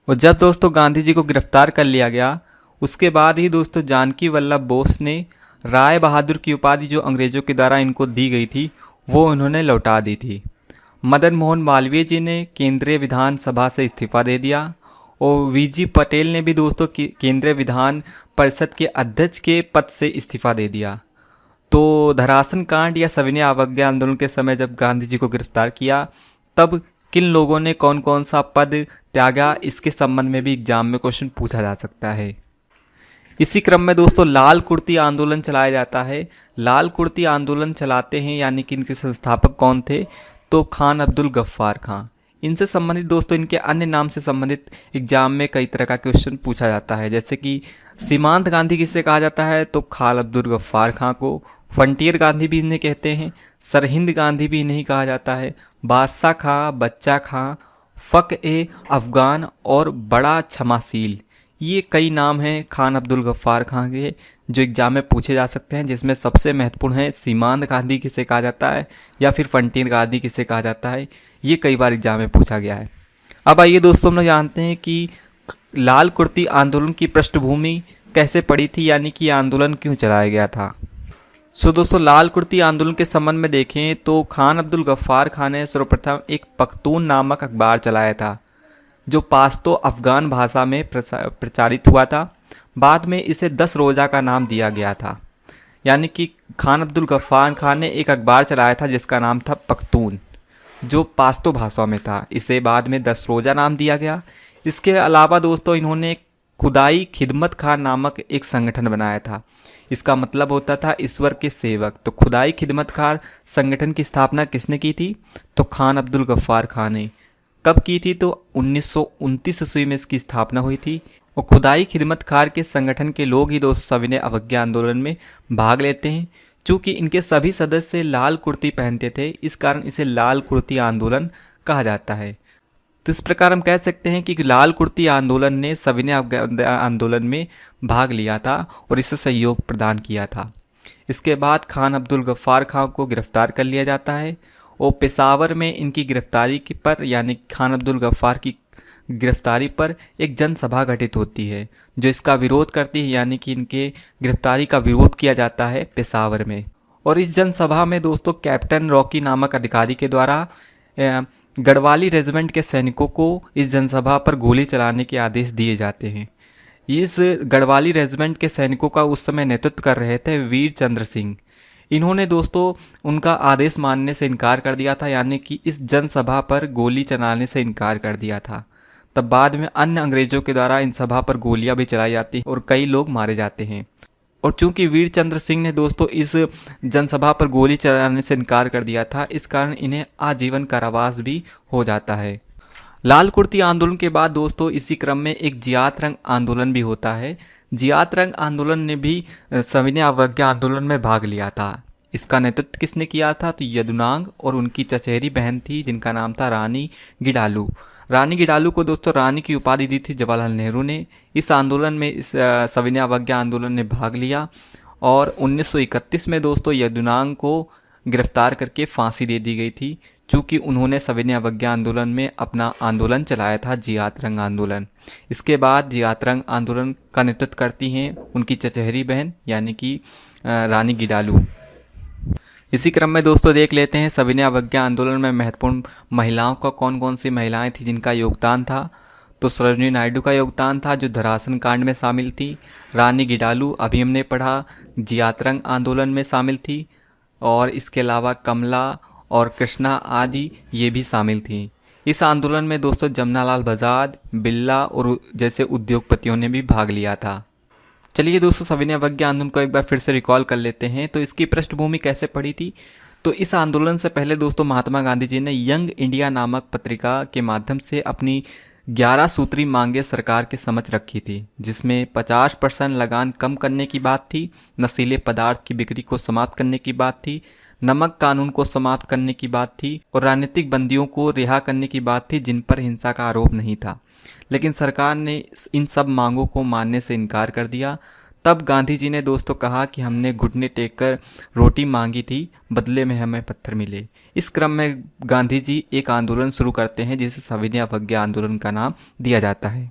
और जब दोस्तों गांधी जी को गिरफ्तार कर लिया गया, उसके बाद ही दोस्तों जानकी वल्लभ बोस ने राय बहादुर की उपाधि जो अंग्रेजों के द्वारा इनको दी गई थी वो उन्होंने लौटा दी थी। मदन मोहन मालवीय जी ने केंद्रीय विधानसभा से इस्तीफा दे दिया और वीजी पटेल ने भी दोस्तों केंद्रीय विधान परिषद के अध्यक्ष के पद से इस्तीफा दे दिया। तो धरासन कांड या सविनय अवज्ञा आंदोलन के समय जब गांधी जी को गिरफ्तार किया, तब किन लोगों ने कौन कौन सा पद त्यागा, इसके संबंध में भी एग्जाम में क्वेश्चन पूछा जा सकता है। इसी क्रम में दोस्तों लाल कुर्ती आंदोलन चलाया जाता है। लाल कुर्ती आंदोलन चलाते हैं यानी कि इनके संस्थापक कौन थे, तो खान अब्दुल गफ्फार खां। इनसे संबंधित दोस्तों इनके अन्य नाम से संबंधित एग्जाम में कई तरह का क्वेश्चन पूछा जाता है, जैसे कि सीमांत गांधी किसे कहा जाता है, तो खान अब्दुल गफ्फार खां को। फ्रंटियर गांधी भी इन्हें कहते हैं, सरहिंद गांधी भी इन्हें कहा जाता है, बादशाह खां, बच्चा खां, फ़क़-ए-अफ़गान और बड़ा क्षमाशील, ये कई नाम हैं खान अब्दुल गफ्फार खां के जो एग्जाम में पूछे जा सकते हैं, जिसमें सबसे महत्वपूर्ण है सीमांत गांधी किसे कहा जाता है या फिर फ्रंटियर गांधी किसे कहा जाता है। ये कई बार एग्जाम में पूछा गया है। अब आइए दोस्तों हम लोग जानते हैं कि लाल कुर्ती आंदोलन की पृष्ठभूमि कैसे पड़ी थी, यानी कि आंदोलन क्यों चलाया गया था। दोस्तों लाल कुर्ती आंदोलन के संबंध में देखें तो खान अब्दुल गफ्फार खान ने सर्वप्रथम एक पख्तून नामक अखबार चलाया था जो पाश्तो अफ़गान भाषा में प्रचारित हुआ था। बाद में इसे 10 रोज़ा का नाम दिया गया था, यानी कि खान अब्दुल गफ्फार खान ने एक अखबार चलाया था जिसका नाम था पख्तून, जो पाश्तो भाषा में था। इसे बाद में 10 रोज़ा नाम दिया गया। इसके अलावा दोस्तों इन्होंने खुदाई खिदमत खान नामक एक संगठन बनाया था। इसका मतलब होता था ईश्वर के सेवक। तो खुदाई खिदमत खान संगठन की स्थापना किसने की थी, तो खान अब्दुल गफ्फार खान ने। कब की थी, तो 1929 ईस्वी में इसकी स्थापना हुई थी। और खुदाई खिदमत खार के संगठन के लोग ही दोस्तों सविनय अवज्ञा आंदोलन में भाग लेते हैं। चूँकि इनके सभी सदस्य लाल कुर्ती पहनते थे, इस कारण इसे लाल कुर्ती आंदोलन कहा जाता है। तो इस प्रकार हम कह सकते हैं कि लाल कुर्ती आंदोलन ने सविनय अवज्ञा आंदोलन में भाग लिया था और इसे सहयोग प्रदान किया था। इसके बाद खान अब्दुल गफ्फार खां को गिरफ्तार कर लिया जाता है और पेशावर में इनकी गिरफ्तारी पर, यानी खान अब्दुल गफ्फार की गिरफ्तारी पर एक जनसभा घटित होती है जो इसका विरोध करती है, यानी कि इनके गिरफ्तारी का विरोध किया जाता है पेशावर में। और इस जनसभा में दोस्तों कैप्टन रॉकी नामक अधिकारी के द्वारा गढ़वाली रेजिमेंट के सैनिकों को इस जनसभा पर गोली चलाने के आदेश दिए जाते हैं। इस गढ़वाली रेजिमेंट के सैनिकों का उस समय नेतृत्व कर रहे थे वीर चंद्र सिंह। इन्होंने दोस्तों उनका आदेश मानने से इनकार कर दिया था, यानी कि इस जनसभा पर गोली चलाने से इनकार कर दिया था। तब बाद में अन्य अंग्रेजों के द्वारा इन सभा पर गोलियां भी चलाई जाती और कई लोग मारे जाते हैं। और चूंकि वीर चंद्र सिंह ने दोस्तों इस जनसभा पर गोली चलाने से इनकार कर दिया था, इस कारण इन्हें आजीवन कारावास भी हो जाता है। लाल कुर्ती आंदोलन के बाद दोस्तों इसी क्रम में एक जियात रंग आंदोलन भी होता है। जियात रंग आंदोलन ने भी सविनय अवज्ञा आंदोलन में भाग लिया था। इसका नेतृत्व किसने किया था, तो यदुनांग और उनकी चचेरी बहन थी जिनका नाम था रानी गिडालू। रानी गिडालू को दोस्तों रानी की उपाधि दी थी जवाहरलाल नेहरू ने। इस आंदोलन में इस सविनय अवज्ञा आंदोलन ने भाग लिया और 1931 में दोस्तों यदुनांग को गिरफ्तार करके फांसी दे दी गई थी, चूँकि उन्होंने सविनय अवज्ञा आंदोलन में अपना आंदोलन चलाया था, जियात रंग आंदोलन। इसके बाद जियात रंग आंदोलन का नेतृत्व करती हैं उनकी चचेरी बहन यानी कि रानी गिडालू। इसी क्रम में दोस्तों देख लेते हैं सविनय अवज्ञा आंदोलन में महत्वपूर्ण महिलाओं का कौन कौन सी महिलाएं थी जिनका योगदान था। तो सरोजिनी नायडू का योगदान था जो धरासन कांड में शामिल थी। रानी गिडालू अभी हमने पढ़ा जियात रंग आंदोलन में शामिल थी। और इसके अलावा कमला और कृष्णा आदि ये भी शामिल थी। इस आंदोलन में दोस्तों जमनालाल बजाज, बिरला और जैसे उद्योगपतियों ने भी भाग लिया था। चलिए दोस्तों सविनय अवज्ञा आंदोलन को एक बार फिर से रिकॉल कर लेते हैं। तो इसकी पृष्ठभूमि कैसे पड़ी थी, तो इस आंदोलन से पहले दोस्तों महात्मा गांधी जी ने यंग इंडिया नामक पत्रिका के माध्यम से अपनी 11 सूत्री मांगे सरकार के समक्ष रखी थी, जिसमें 50% लगान कम करने की बात थी, नशीले पदार्थ की बिक्री को समाप्त करने की बात थी, नमक कानून को समाप्त करने की बात थी और राजनीतिक बंदियों को रिहा करने की बात थी जिन पर हिंसा का आरोप नहीं था। लेकिन सरकार ने इन सब मांगों को मानने से इनकार कर दिया। तब गांधी जी ने दोस्तों कहा कि हमने घुटने टेक कर रोटी मांगी थी, बदले में हमें पत्थर मिले। इस क्रम में गांधी जी एक आंदोलन शुरू करते हैं जिसे सविनय अवज्ञा आंदोलन का नाम दिया जाता है।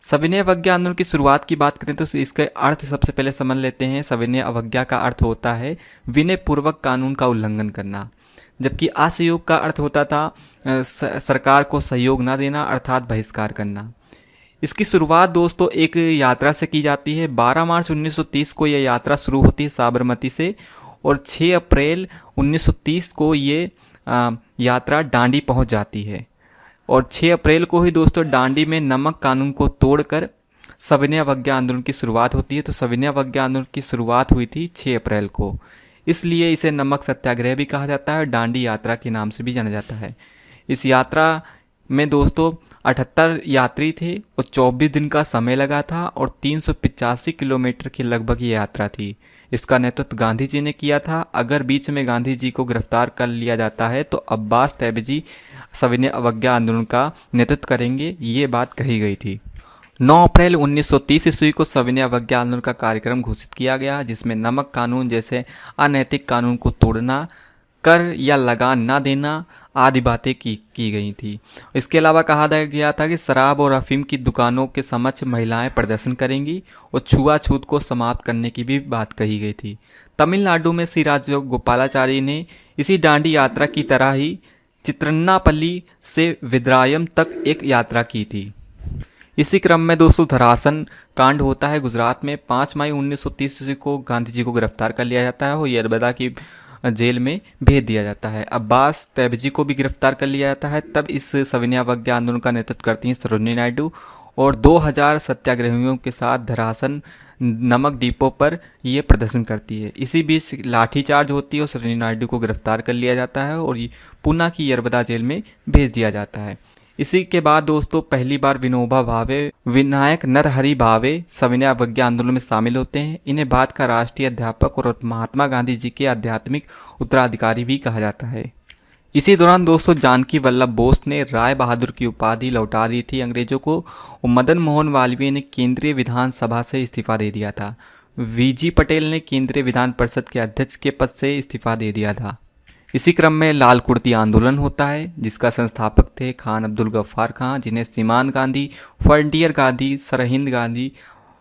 सविनय अवज्ञा आंदोलन की शुरुआत की बात करें तो इसके अर्थ सबसे पहले समझ लेते हैं। सविनय अवज्ञा का अर्थ होता है विनय पूर्वक कानून का उल्लंघन करना, जबकि असहयोग का अर्थ होता था सरकार को सहयोग न देना अर्थात बहिष्कार करना। इसकी शुरुआत दोस्तों एक यात्रा से की जाती है। 12 मार्च 1930 को यह यात्रा शुरू होती है साबरमती से और 6 अप्रैल 1930 को ये यात्रा डांडी पहुंच जाती है। और 6 अप्रैल को ही दोस्तों डांडी में नमक कानून को तोड़कर सविनय अवज्ञा आंदोलन की शुरुआत होती है। तो सविनय अवज्ञा आंदोलन की शुरुआत हुई थी 6 अप्रैल को, इसलिए इसे नमक सत्याग्रह भी कहा जाता है और डांडी यात्रा के नाम से भी जाना जाता है। इस यात्रा में दोस्तों 78 यात्री थे और 24 दिन का समय लगा था और 385 किलोमीटर की लगभग ये यात्रा थी। इसका नेतृत्व गांधी जी ने किया था। अगर बीच में गांधी जी को गिरफ्तार कर लिया जाता है तो अब्बास तैयबजी सविनय अवज्ञा आंदोलन का नेतृत्व करेंगे, ये बात कही गई थी। 9 अप्रैल 1930 ईस्वी को सविनय अवज्ञा आंदोलन का कार्यक्रम घोषित किया गया, जिसमें नमक कानून जैसे अनैतिक कानून को तोड़ना, कर या लगान न देना आदि बातें की गई थी। इसके अलावा कहा गया था कि शराब और अफीम की दुकानों के समक्ष महिलाएं प्रदर्शन करेंगी और छुआछूत को समाप्त करने की भी बात कही गई थी। तमिलनाडु में श्री राजगोपालाचारी ने इसी डांडी यात्रा की तरह ही चित्रन्नापल्ली से विद्रायम तक एक यात्रा की थी। इसी क्रम में दोस्तों धरासन कांड होता है गुजरात में। 5 मई 1930 को गांधी जी को गिरफ्तार कर लिया जाता है और यरबदा की जेल में भेज दिया जाता है। अब्बास तैयबजी को भी गिरफ्तार कर लिया जाता है। तब इस सविनय अवज्ञा आंदोलन का नेतृत्व करती हैं सरोजिनी नायडू और 2000 सत्याग्रहियों के साथ धरासन नमक डिपो पर ये प्रदर्शन करती है। इसी बीच लाठीचार्ज होती है और सरोजिनी नायडू को गिरफ्तार कर लिया जाता है और पूना की यरबदा जेल में भेज दिया जाता है। इसी के बाद दोस्तों पहली बार विनोबा भावे, विनायक नरहरि भावे सविनय अवज्ञा आंदोलन में शामिल होते हैं। इन्हें भारत का राष्ट्रीय अध्यापक और महात्मा गांधी जी के आध्यात्मिक उत्तराधिकारी भी कहा जाता है। इसी दौरान दोस्तों जानकी वल्लभ बोस ने राय बहादुर की उपाधि लौटा दी थी अंग्रेजों को और मदन मोहन मालवीय ने केंद्रीय विधानसभा से इस्तीफा दे दिया था। वीजी पटेल ने केंद्रीय विधान परिषद के अध्यक्ष के पद से इस्तीफा दे दिया था। इसी क्रम में लाल कुर्ती आंदोलन होता है जिसका संस्थापक थे खान अब्दुल गफ्फार खां, जिन्हें सीमांत गांधी, फ्रंटियर गांधी, सरहिंद गांधी,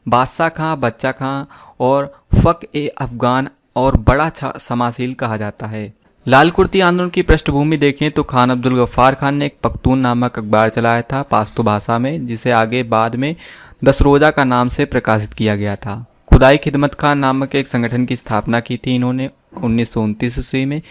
बादशाह खां, बच्चा खां और फ़ख-ए-अफ़गान और बड़ा समासील कहा जाता है। लाल कुर्ती आंदोलन की पृष्ठभूमि देखें तो खान अब्दुल गफ्फार खान ने एक पख्तून नामक अखबार चलाया था पाश्तो भाषा में, जिसे आगे बाद में 10 रोज़ा का नाम से प्रकाशित किया गया था। खुदाई खिदमत खान नामक एक संगठन की स्थापना की थी इन्होंने 1929 ईस्वी में।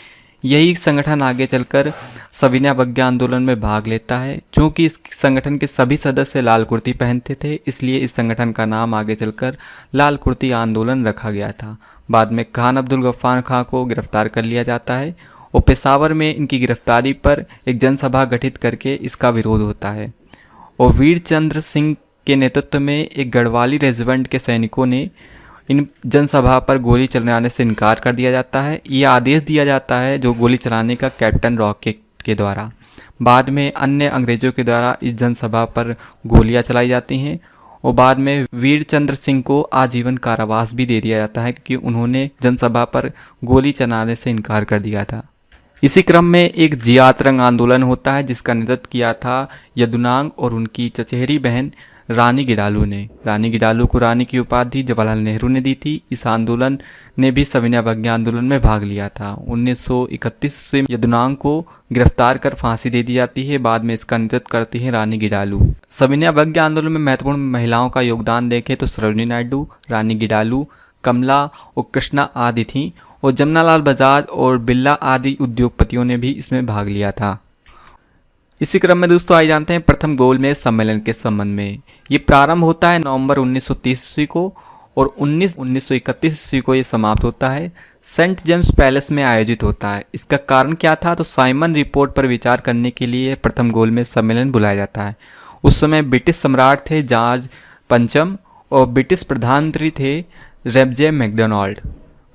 यही संगठन आगे चलकर सविनय अवज्ञा आंदोलन में भाग लेता है। चूँकि इस संगठन के सभी सदस्य लाल कुर्ती पहनते थे, इसलिए इस संगठन का नाम आगे चलकर लाल कुर्ती आंदोलन रखा गया था। बाद में खान अब्दुल गफ्फार खां को गिरफ्तार कर लिया जाता है और पेशावर में इनकी गिरफ्तारी पर एक जनसभा गठित करके इसका विरोध होता है और वीर चंद्र सिंह के नेतृत्व में एक गढ़वाली रेजिमेंट के सैनिकों ने इन जनसभा पर गोली चलाने से इनकार कर दिया जाता है। ये आदेश दिया जाता है जो गोली चलाने का कैप्टन रॉकेट के द्वारा। बाद में अन्य अंग्रेजों के द्वारा इस जनसभा पर गोलियां चलाई जाती हैं और बाद में वीर चंद्र सिंह को आजीवन कारावास भी दे दिया जाता है क्योंकि उन्होंने जनसभा पर गोली चलाने से इनकार कर दिया था। इसी क्रम में एक जियात रंग आंदोलन होता है जिसका नेतृत्व किया था यदुनांग और उनकी चचेरी बहन रानी गिडालू ने। रानी गिडालू को रानी की उपाधि जवाहरलाल नेहरू ने दी थी। इस आंदोलन ने भी सविनय अवज्ञा आंदोलन में भाग लिया था। 1931 से यदुनांग को गिरफ्तार कर फांसी दे दी जाती है। बाद में इसका नेतृत्व करती है रानी गिडालू। सविनय अवज्ञा आंदोलन में महत्वपूर्ण महिलाओं का योगदान देखें तो सरोजिनी नायडू, रानी गिडालू, कमला और कृष्णा आदि थीं और जमनालाल बजाज और बिरला आदि उद्योगपतियों ने भी इसमें भाग लिया था। इसी क्रम में दोस्तों आइए जानते हैं प्रथम गोलमेज सम्मेलन के संबंध में। ये प्रारंभ होता है नवंबर 1930 ईस्वी को और 1931 ईस्वी को ये समाप्त होता है। सेंट जेम्स पैलेस में आयोजित होता है। इसका कारण क्या था तो साइमन रिपोर्ट पर विचार करने के लिए प्रथम गोलमेज सम्मेलन बुलाया जाता है। उस समय ब्रिटिश सम्राट थे जॉर्ज पंचम और ब्रिटिश प्रधानमंत्री थे रेमजे मैकडोनाल्ड।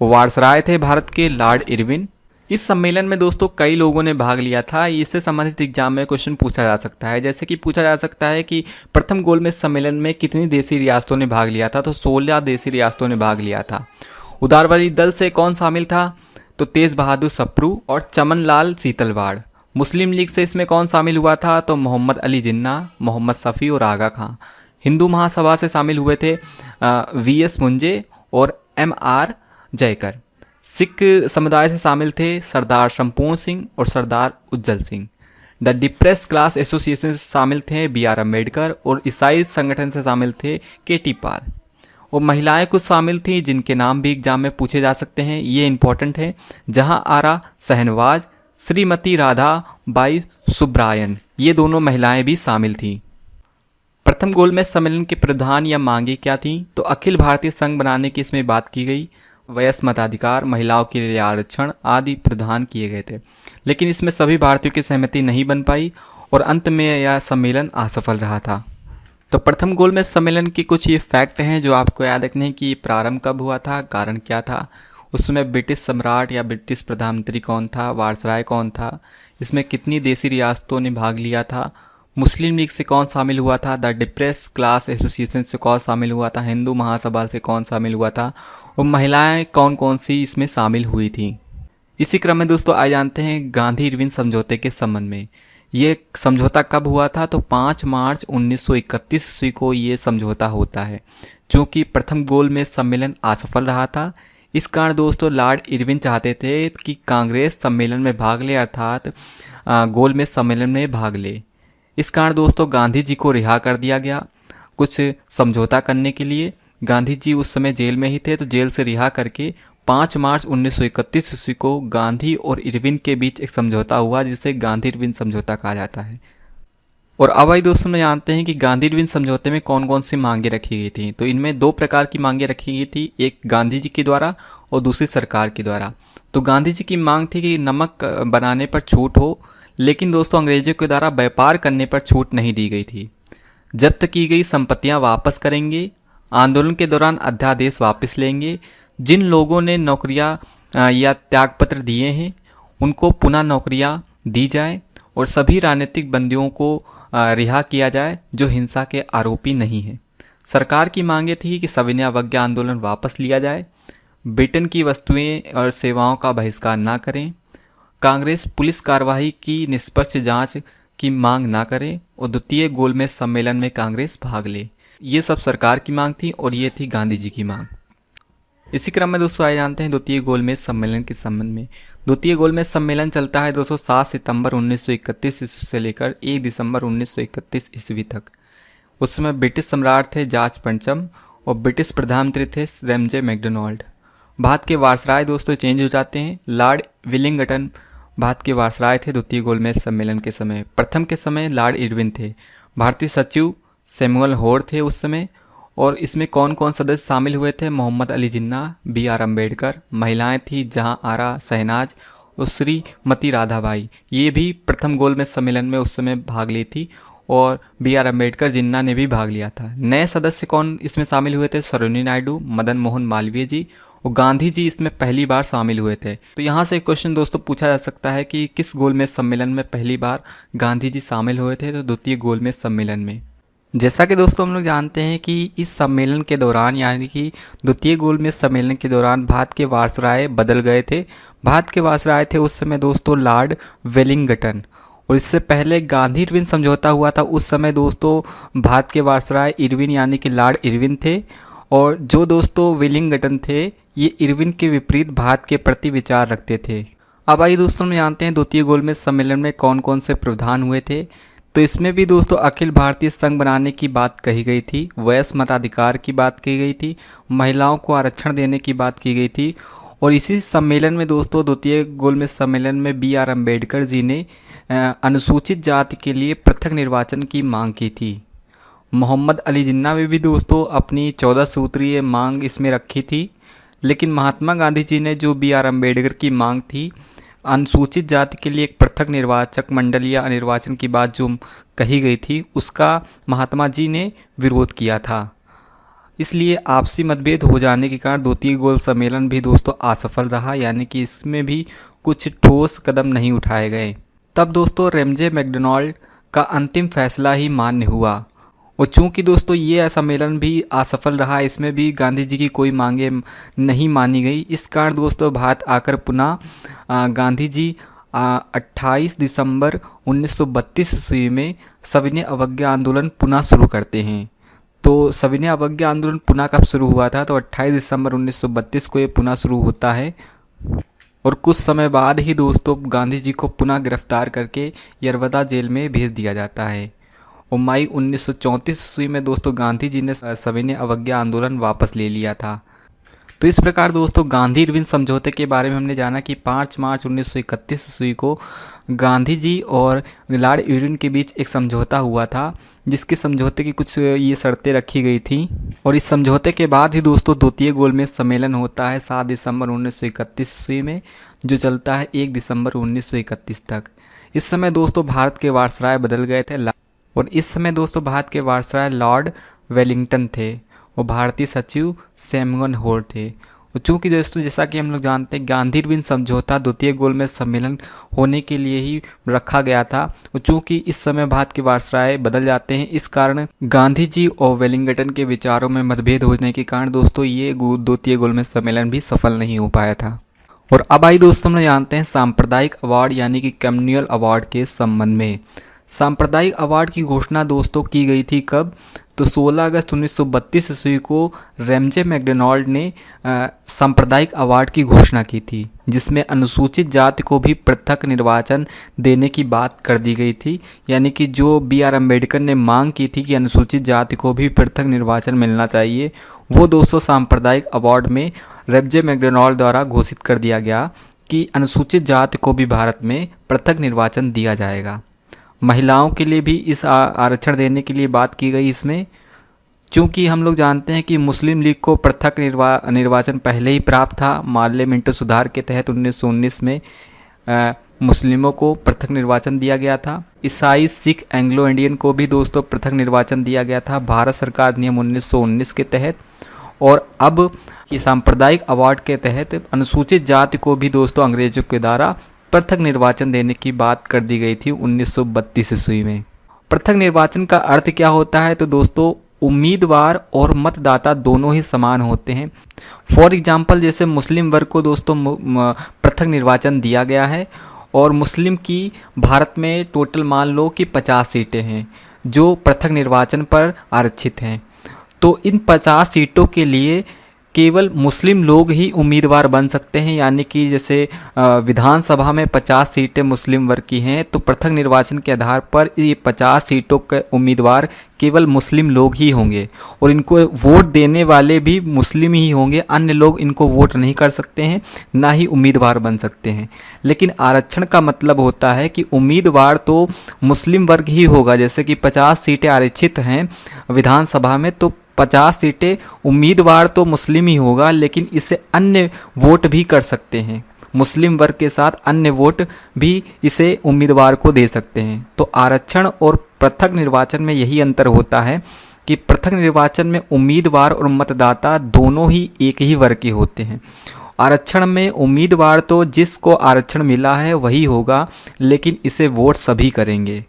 वायसराय थे भारत के लॉर्ड इरविन। इस सम्मेलन में दोस्तों कई लोगों ने भाग लिया था। इससे संबंधित एग्जाम में क्वेश्चन पूछा जा सकता है, जैसे कि पूछा जा सकता है कि प्रथम गोलमेज सम्मेलन में कितनी देसी रियासतों ने भाग लिया था, तो 16 देसी रियासतों ने भाग लिया था। उदारवादी दल से कौन शामिल था, तो तेज बहादुर सप्रू और चमन लाल सीतलवाड़। मुस्लिम लीग से इसमें कौन शामिल हुआ था, तो मोहम्मद अली जिन्ना, मोहम्मद शफी और आगा खां। हिंदू महासभा से शामिल हुए थे वीएस मुंजे और एमआर जयकर। सिख समुदाय से शामिल थे सरदार संपूर्ण सिंह और Sardar Ujjwal Singh. The depress class association से शामिल थे बीआर अम्बेडकर और ईसाई संगठन से शामिल थे केटी पाल। और महिलाएं कुछ शामिल थीं जिनके नाम भी एग्जाम में पूछे जा सकते हैं, ये इंपॉर्टेंट है, जहां आरा शहनवाज, श्रीमती राधा बाई सुब्रायन, ये दोनों महिलाएं भी शामिल थीं। प्रथम गोलमेज सम्मेलन के प्रावधान या मांगे क्या थीं, तो अखिल भारतीय संघ बनाने की इसमें बात की गई, वयस्क मताधिकार, महिलाओं के लिए आरक्षण आदि प्रावधान किए गए थे, लेकिन इसमें सभी भारतीयों की सहमति नहीं बन पाई और अंत में यह सम्मेलन असफल रहा था। तो प्रथम गोलमेज सम्मेलन के कुछ ये फैक्ट हैं जो आपको याद रखने की प्रारंभ कब हुआ था, कारण क्या था, उस समय ब्रिटिश सम्राट या ब्रिटिश प्रधानमंत्री कौन था, वायसराय कौन था, इसमें कितनी देसी रियासतों ने भाग लिया था, मुस्लिम लीग से कौन शामिल हुआ था, द डिप्रेस क्लास एसोसिएशन से कौन शामिल हुआ था, हिंदू महासभा से कौन शामिल हुआ था और महिलाएं कौन कौन सी इसमें शामिल हुई थी। इसी क्रम में दोस्तों आइए जानते हैं गांधी इरविन समझौते के संबंध में। ये समझौता कब हुआ था, तो 5 मार्च 1931 ईस्वी को ये समझौता होता है, जो कि प्रथम गोलमेज सम्मेलन असफल रहा था। इस कारण दोस्तों लॉर्ड इरविन चाहते थे कि कांग्रेस सम्मेलन में भाग ले, अर्थात गोलमेज सम्मेलन में भाग ले। इस कारण दोस्तों गांधी जी को रिहा कर दिया गया कुछ समझौता करने के लिए। गांधी जी उस समय जेल में ही थे, तो जेल से रिहा करके 5 मार्च 1931 ईस्वी को गांधी और इरविन के बीच एक समझौता हुआ, जिसे गांधी इरविन समझौता कहा जाता है। और अब आइए दोस्तों में जानते हैं कि गांधी इरविन समझौते में कौन कौन सी मांगे रखी गई थी। तो इनमें 2 प्रकार की मांगे रखी गई थी, एक गांधी जी के द्वारा और दूसरी सरकार के द्वारा। तो गांधी जी की मांग थी कि नमक बनाने पर छूट हो, लेकिन दोस्तों अंग्रेजों के द्वारा व्यापार करने पर छूट नहीं दी गई थी। जब्त की गई संपत्तियां वापस करेंगे, आंदोलन के दौरान अध्यादेश वापस लेंगे, जिन लोगों ने नौकरियां या त्यागपत्र दिए हैं उनको पुनः नौकरियां दी जाए और सभी राजनीतिक बंदियों को रिहा किया जाए जो हिंसा के आरोपी नहीं हैं। सरकार की मांगे थी कि सविनय अवज्ञा आंदोलन वापस लिया जाए, ब्रिटेन की वस्तुएं और सेवाओं का बहिष्कार ना करें, कांग्रेस पुलिस कार्रवाई की निष्पक्ष जांच की मांग ना करे और द्वितीय गोलमेज सम्मेलन में कांग्रेस भाग ले। ये सब सरकार की मांग थी और ये थी गांधी जी की मांग। इसी क्रम में दोस्तों आइए जानते हैं द्वितीय गोलमेज सम्मेलन के संबंध में। द्वितीय गोलमेज सम्मेलन चलता है दोस्तों 7 सितंबर 1931 ईस्वी से लेकर 1 दिसंबर 1931 ईस्वी तक। उस समय ब्रिटिश सम्राट थे जॉर्ज पंचम और ब्रिटिश प्रधानमंत्री थे रैमजे मैकडोनाल्ड। भारत के वायसराय दोस्तों चेंज हो जाते हैं। लॉर्ड विलिंगटन भारत के वायसराय थे द्वितीय गोलमेज सम्मेलन के समय। प्रथम के समय लॉर्ड इरविन थे। भारतीय सचिव सैमुअल होर थे उस समय। और इसमें कौन कौन सदस्य शामिल हुए थे, मोहम्मद अली जिन्ना, बीआर अम्बेडकर। महिलाएं थी जहां आरा शहनाज और श्रीमती राधाबाई, ये भी प्रथम गोलमेज सम्मेलन में उस समय भाग ली थी और बीआर अम्बेडकर जिन्ना ने भी भाग लिया था। नए सदस्य कौन इसमें शामिल हुए थे, सरोजिनी नायडू, मदन मोहन मालवीय जी और गांधी जी इसमें पहली बार शामिल हुए थे। तो यहाँ से एक क्वेश्चन दोस्तों पूछा जा सकता है कि किस गोलमेज सम्मेलन में पहली बार गांधी जी शामिल हुए थे, तो द्वितीय गोलमेज सम्मेलन में। जैसा कि दोस्तों हम लोग जानते हैं कि इस सम्मेलन के दौरान यानी कि द्वितीय गोलमेज सम्मेलन के दौरान भारत के वायसराय बदल गए थे। भारत के वायसराय थे उस समय दोस्तों लॉर्ड वेलिंगटन और इससे पहले गांधी इरविन समझौता हुआ था। उस समय दोस्तों भारत के वायसराय इरविन यानी कि लॉर्ड इरविन थे और जो दोस्तों वेलिंगटन थे ये इरविन के विपरीत भारत के प्रति विचार रखते थे। अब आइए दोस्तों हम जानते हैं द्वितीय गोलमेज सम्मेलन में कौन कौन से प्रावधान हुए थे। तो इसमें भी दोस्तों अखिल भारतीय संघ बनाने की बात कही गई थी, वयस्क मताधिकार की बात की गई थी, महिलाओं को आरक्षण देने की बात की गई थी। और इसी सम्मेलन में दोस्तों द्वितीय गोलमेज सम्मेलन में बीआर अम्बेडकर जी ने अनुसूचित जाति के लिए पृथक निर्वाचन की मांग की थी। मोहम्मद अली जिन्ना ने भी दोस्तों अपनी 14 सूत्रीय मांग इसमें रखी थी। लेकिन महात्मा गांधी जी ने जो बीआर अम्बेडकर की मांग थी अनुसूचित जाति के लिए एक पृथक निर्वाचक मंडल या निर्वाचन की बात जो कही गई थी, उसका महात्मा जी ने विरोध किया था। इसलिए आपसी मतभेद हो जाने के कारण द्वितीय गोल सम्मेलन भी दोस्तों असफल रहा, यानी कि इसमें भी कुछ ठोस कदम नहीं उठाए गए। तब दोस्तों रेमजे मैकडोनाल्ड का अंतिम फैसला ही मान्य हुआ और चूंकि दोस्तों ये सम्मेलन भी असफल रहा, इसमें भी गांधी जी की कोई मांगे नहीं मानी गई। इस कारण दोस्तों भारत आकर पुनः गांधी जी 28 दिसंबर 1932 ईस्वी में सविनय अवज्ञा आंदोलन पुनः शुरू करते हैं। तो सविनय अवज्ञा आंदोलन पुनः कब शुरू हुआ था? तो 28 दिसंबर 1932 को ये पुनः शुरू होता है और कुछ समय बाद ही दोस्तों गांधी जी को पुनः गिरफ्तार करके यरवदा जेल में भेज दिया जाता है और मई 1934 ईस्वी में दोस्तों गांधी जी ने सविनय अवज्ञा आंदोलन वापस ले लिया था। तो इस प्रकार दोस्तों गांधी इरविन समझौते के बारे में हमने जाना कि 5 मार्च 1931 ईस्वी को गांधी जी और लॉर्ड इरविन के बीच एक समझौता हुआ था, जिसके समझौते की कुछ ये शर्तें रखी गई थी और इस समझौते के बाद ही दोस्तों द्वितीय गोलमेज सम्मेलन होता है 7 दिसंबर 1931 ईस्वी में, जो चलता है 1 दिसंबर 1931 तक। इस समय दोस्तों भारत के वायसराय बदल गए थे और इस समय दोस्तों भारत के वायसराय लॉर्ड वेलिंगटन थे और भारतीय सचिव सैमुअल होर थे। और चूँकि दोस्तों जैसा कि हम लोग जानते हैं गांधी इरविन समझौता द्वितीय गोलमेज सम्मेलन होने के लिए ही रखा गया था और चूँकि इस समय भारत के वायसराय बदल जाते हैं, इस कारण गांधी जी और वेलिंगटन के विचारों में मतभेद होने के कारण दोस्तों ये द्वितीय गोलमेज सम्मेलन भी सफल नहीं हो पाया था। और अब आई दोस्तों हम जानते हैं सांप्रदायिक अवार्ड यानी कि कम्युनल अवार्ड के संबंध में। सांप्रदायिक अवार्ड की घोषणा दोस्तों की गई थी कब? तो 16 अगस्त 1932 ईस्वी को रेमजे मैकडोनाल्ड ने सांप्रदायिक अवार्ड की घोषणा की थी, जिसमें अनुसूचित जाति को भी पृथक निर्वाचन देने की बात कर दी गई थी। यानी कि जो BR अम्बेडकर ने मांग की थी कि अनुसूचित जाति को भी पृथक निर्वाचन मिलना चाहिए, वो दोस्तों सांप्रदायिक अवार्ड में रेमजे मैकडोनाल्ड द्वारा घोषित कर दिया गया कि अनुसूचित जाति को भी भारत में पृथक निर्वाचन दिया जाएगा। महिलाओं के लिए भी इस आरक्षण देने के लिए बात की गई इसमें, क्योंकि हम लोग जानते हैं कि मुस्लिम लीग को पृथक निर्वाचन पहले ही प्राप्त था। माल्य मिंटो सुधार के तहत 1919 में मुस्लिमों को पृथक निर्वाचन दिया गया था। ईसाई, सिख, एंग्लो इंडियन को भी दोस्तों पृथक निर्वाचन दिया गया था भारत सरकार नियम 1919 के तहत। और अब कि सांप्रदायिक अवार्ड के तहत अनुसूचित जाति को भी दोस्तों अंग्रेजों के द्वारा पृथक निर्वाचन देने की बात कर दी गई थी 1932 ईस्वी में। पृथक निर्वाचन का अर्थ क्या होता है? तो दोस्तों उम्मीदवार और मतदाता दोनों ही समान होते हैं। फॉर एग्जांपल जैसे मुस्लिम वर्ग को दोस्तों पृथक निर्वाचन दिया गया है और मुस्लिम की भारत में टोटल मान लो कि 50 सीटें हैं जो पृथक निर्वाचन पर आरक्षित हैं। तो इन 50 सीटों के लिए केवल मुस्लिम लोग ही उम्मीदवार बन सकते हैं। यानी कि जैसे विधानसभा में 50 सीटें मुस्लिम वर्ग की हैं, तो पृथक निर्वाचन के आधार पर ये 50 सीटों के उम्मीदवार केवल मुस्लिम लोग ही होंगे और इनको वोट देने वाले भी मुस्लिम ही होंगे। अन्य लोग इनको वोट नहीं कर सकते हैं, ना ही उम्मीदवार बन सकते हैं। लेकिन आरक्षण का मतलब होता है कि उम्मीदवार तो मुस्लिम वर्ग ही होगा। जैसे कि 50 सीटें आरक्षित हैं विधानसभा में, तो 50 सीटें उम्मीदवार तो मुस्लिम ही होगा, लेकिन इसे अन्य वोट भी कर सकते हैं। मुस्लिम वर्ग के साथ अन्य वोट भी इसे उम्मीदवार को दे सकते हैं। तो आरक्षण और पृथक निर्वाचन में यही अंतर होता है कि पृथक निर्वाचन में उम्मीदवार और मतदाता दोनों ही एक ही वर्ग के होते हैं। आरक्षण में उम्मीदवार तो जिसको आरक्षण मिला है वही होगा, लेकिन इसे वोट सभी करेंगे।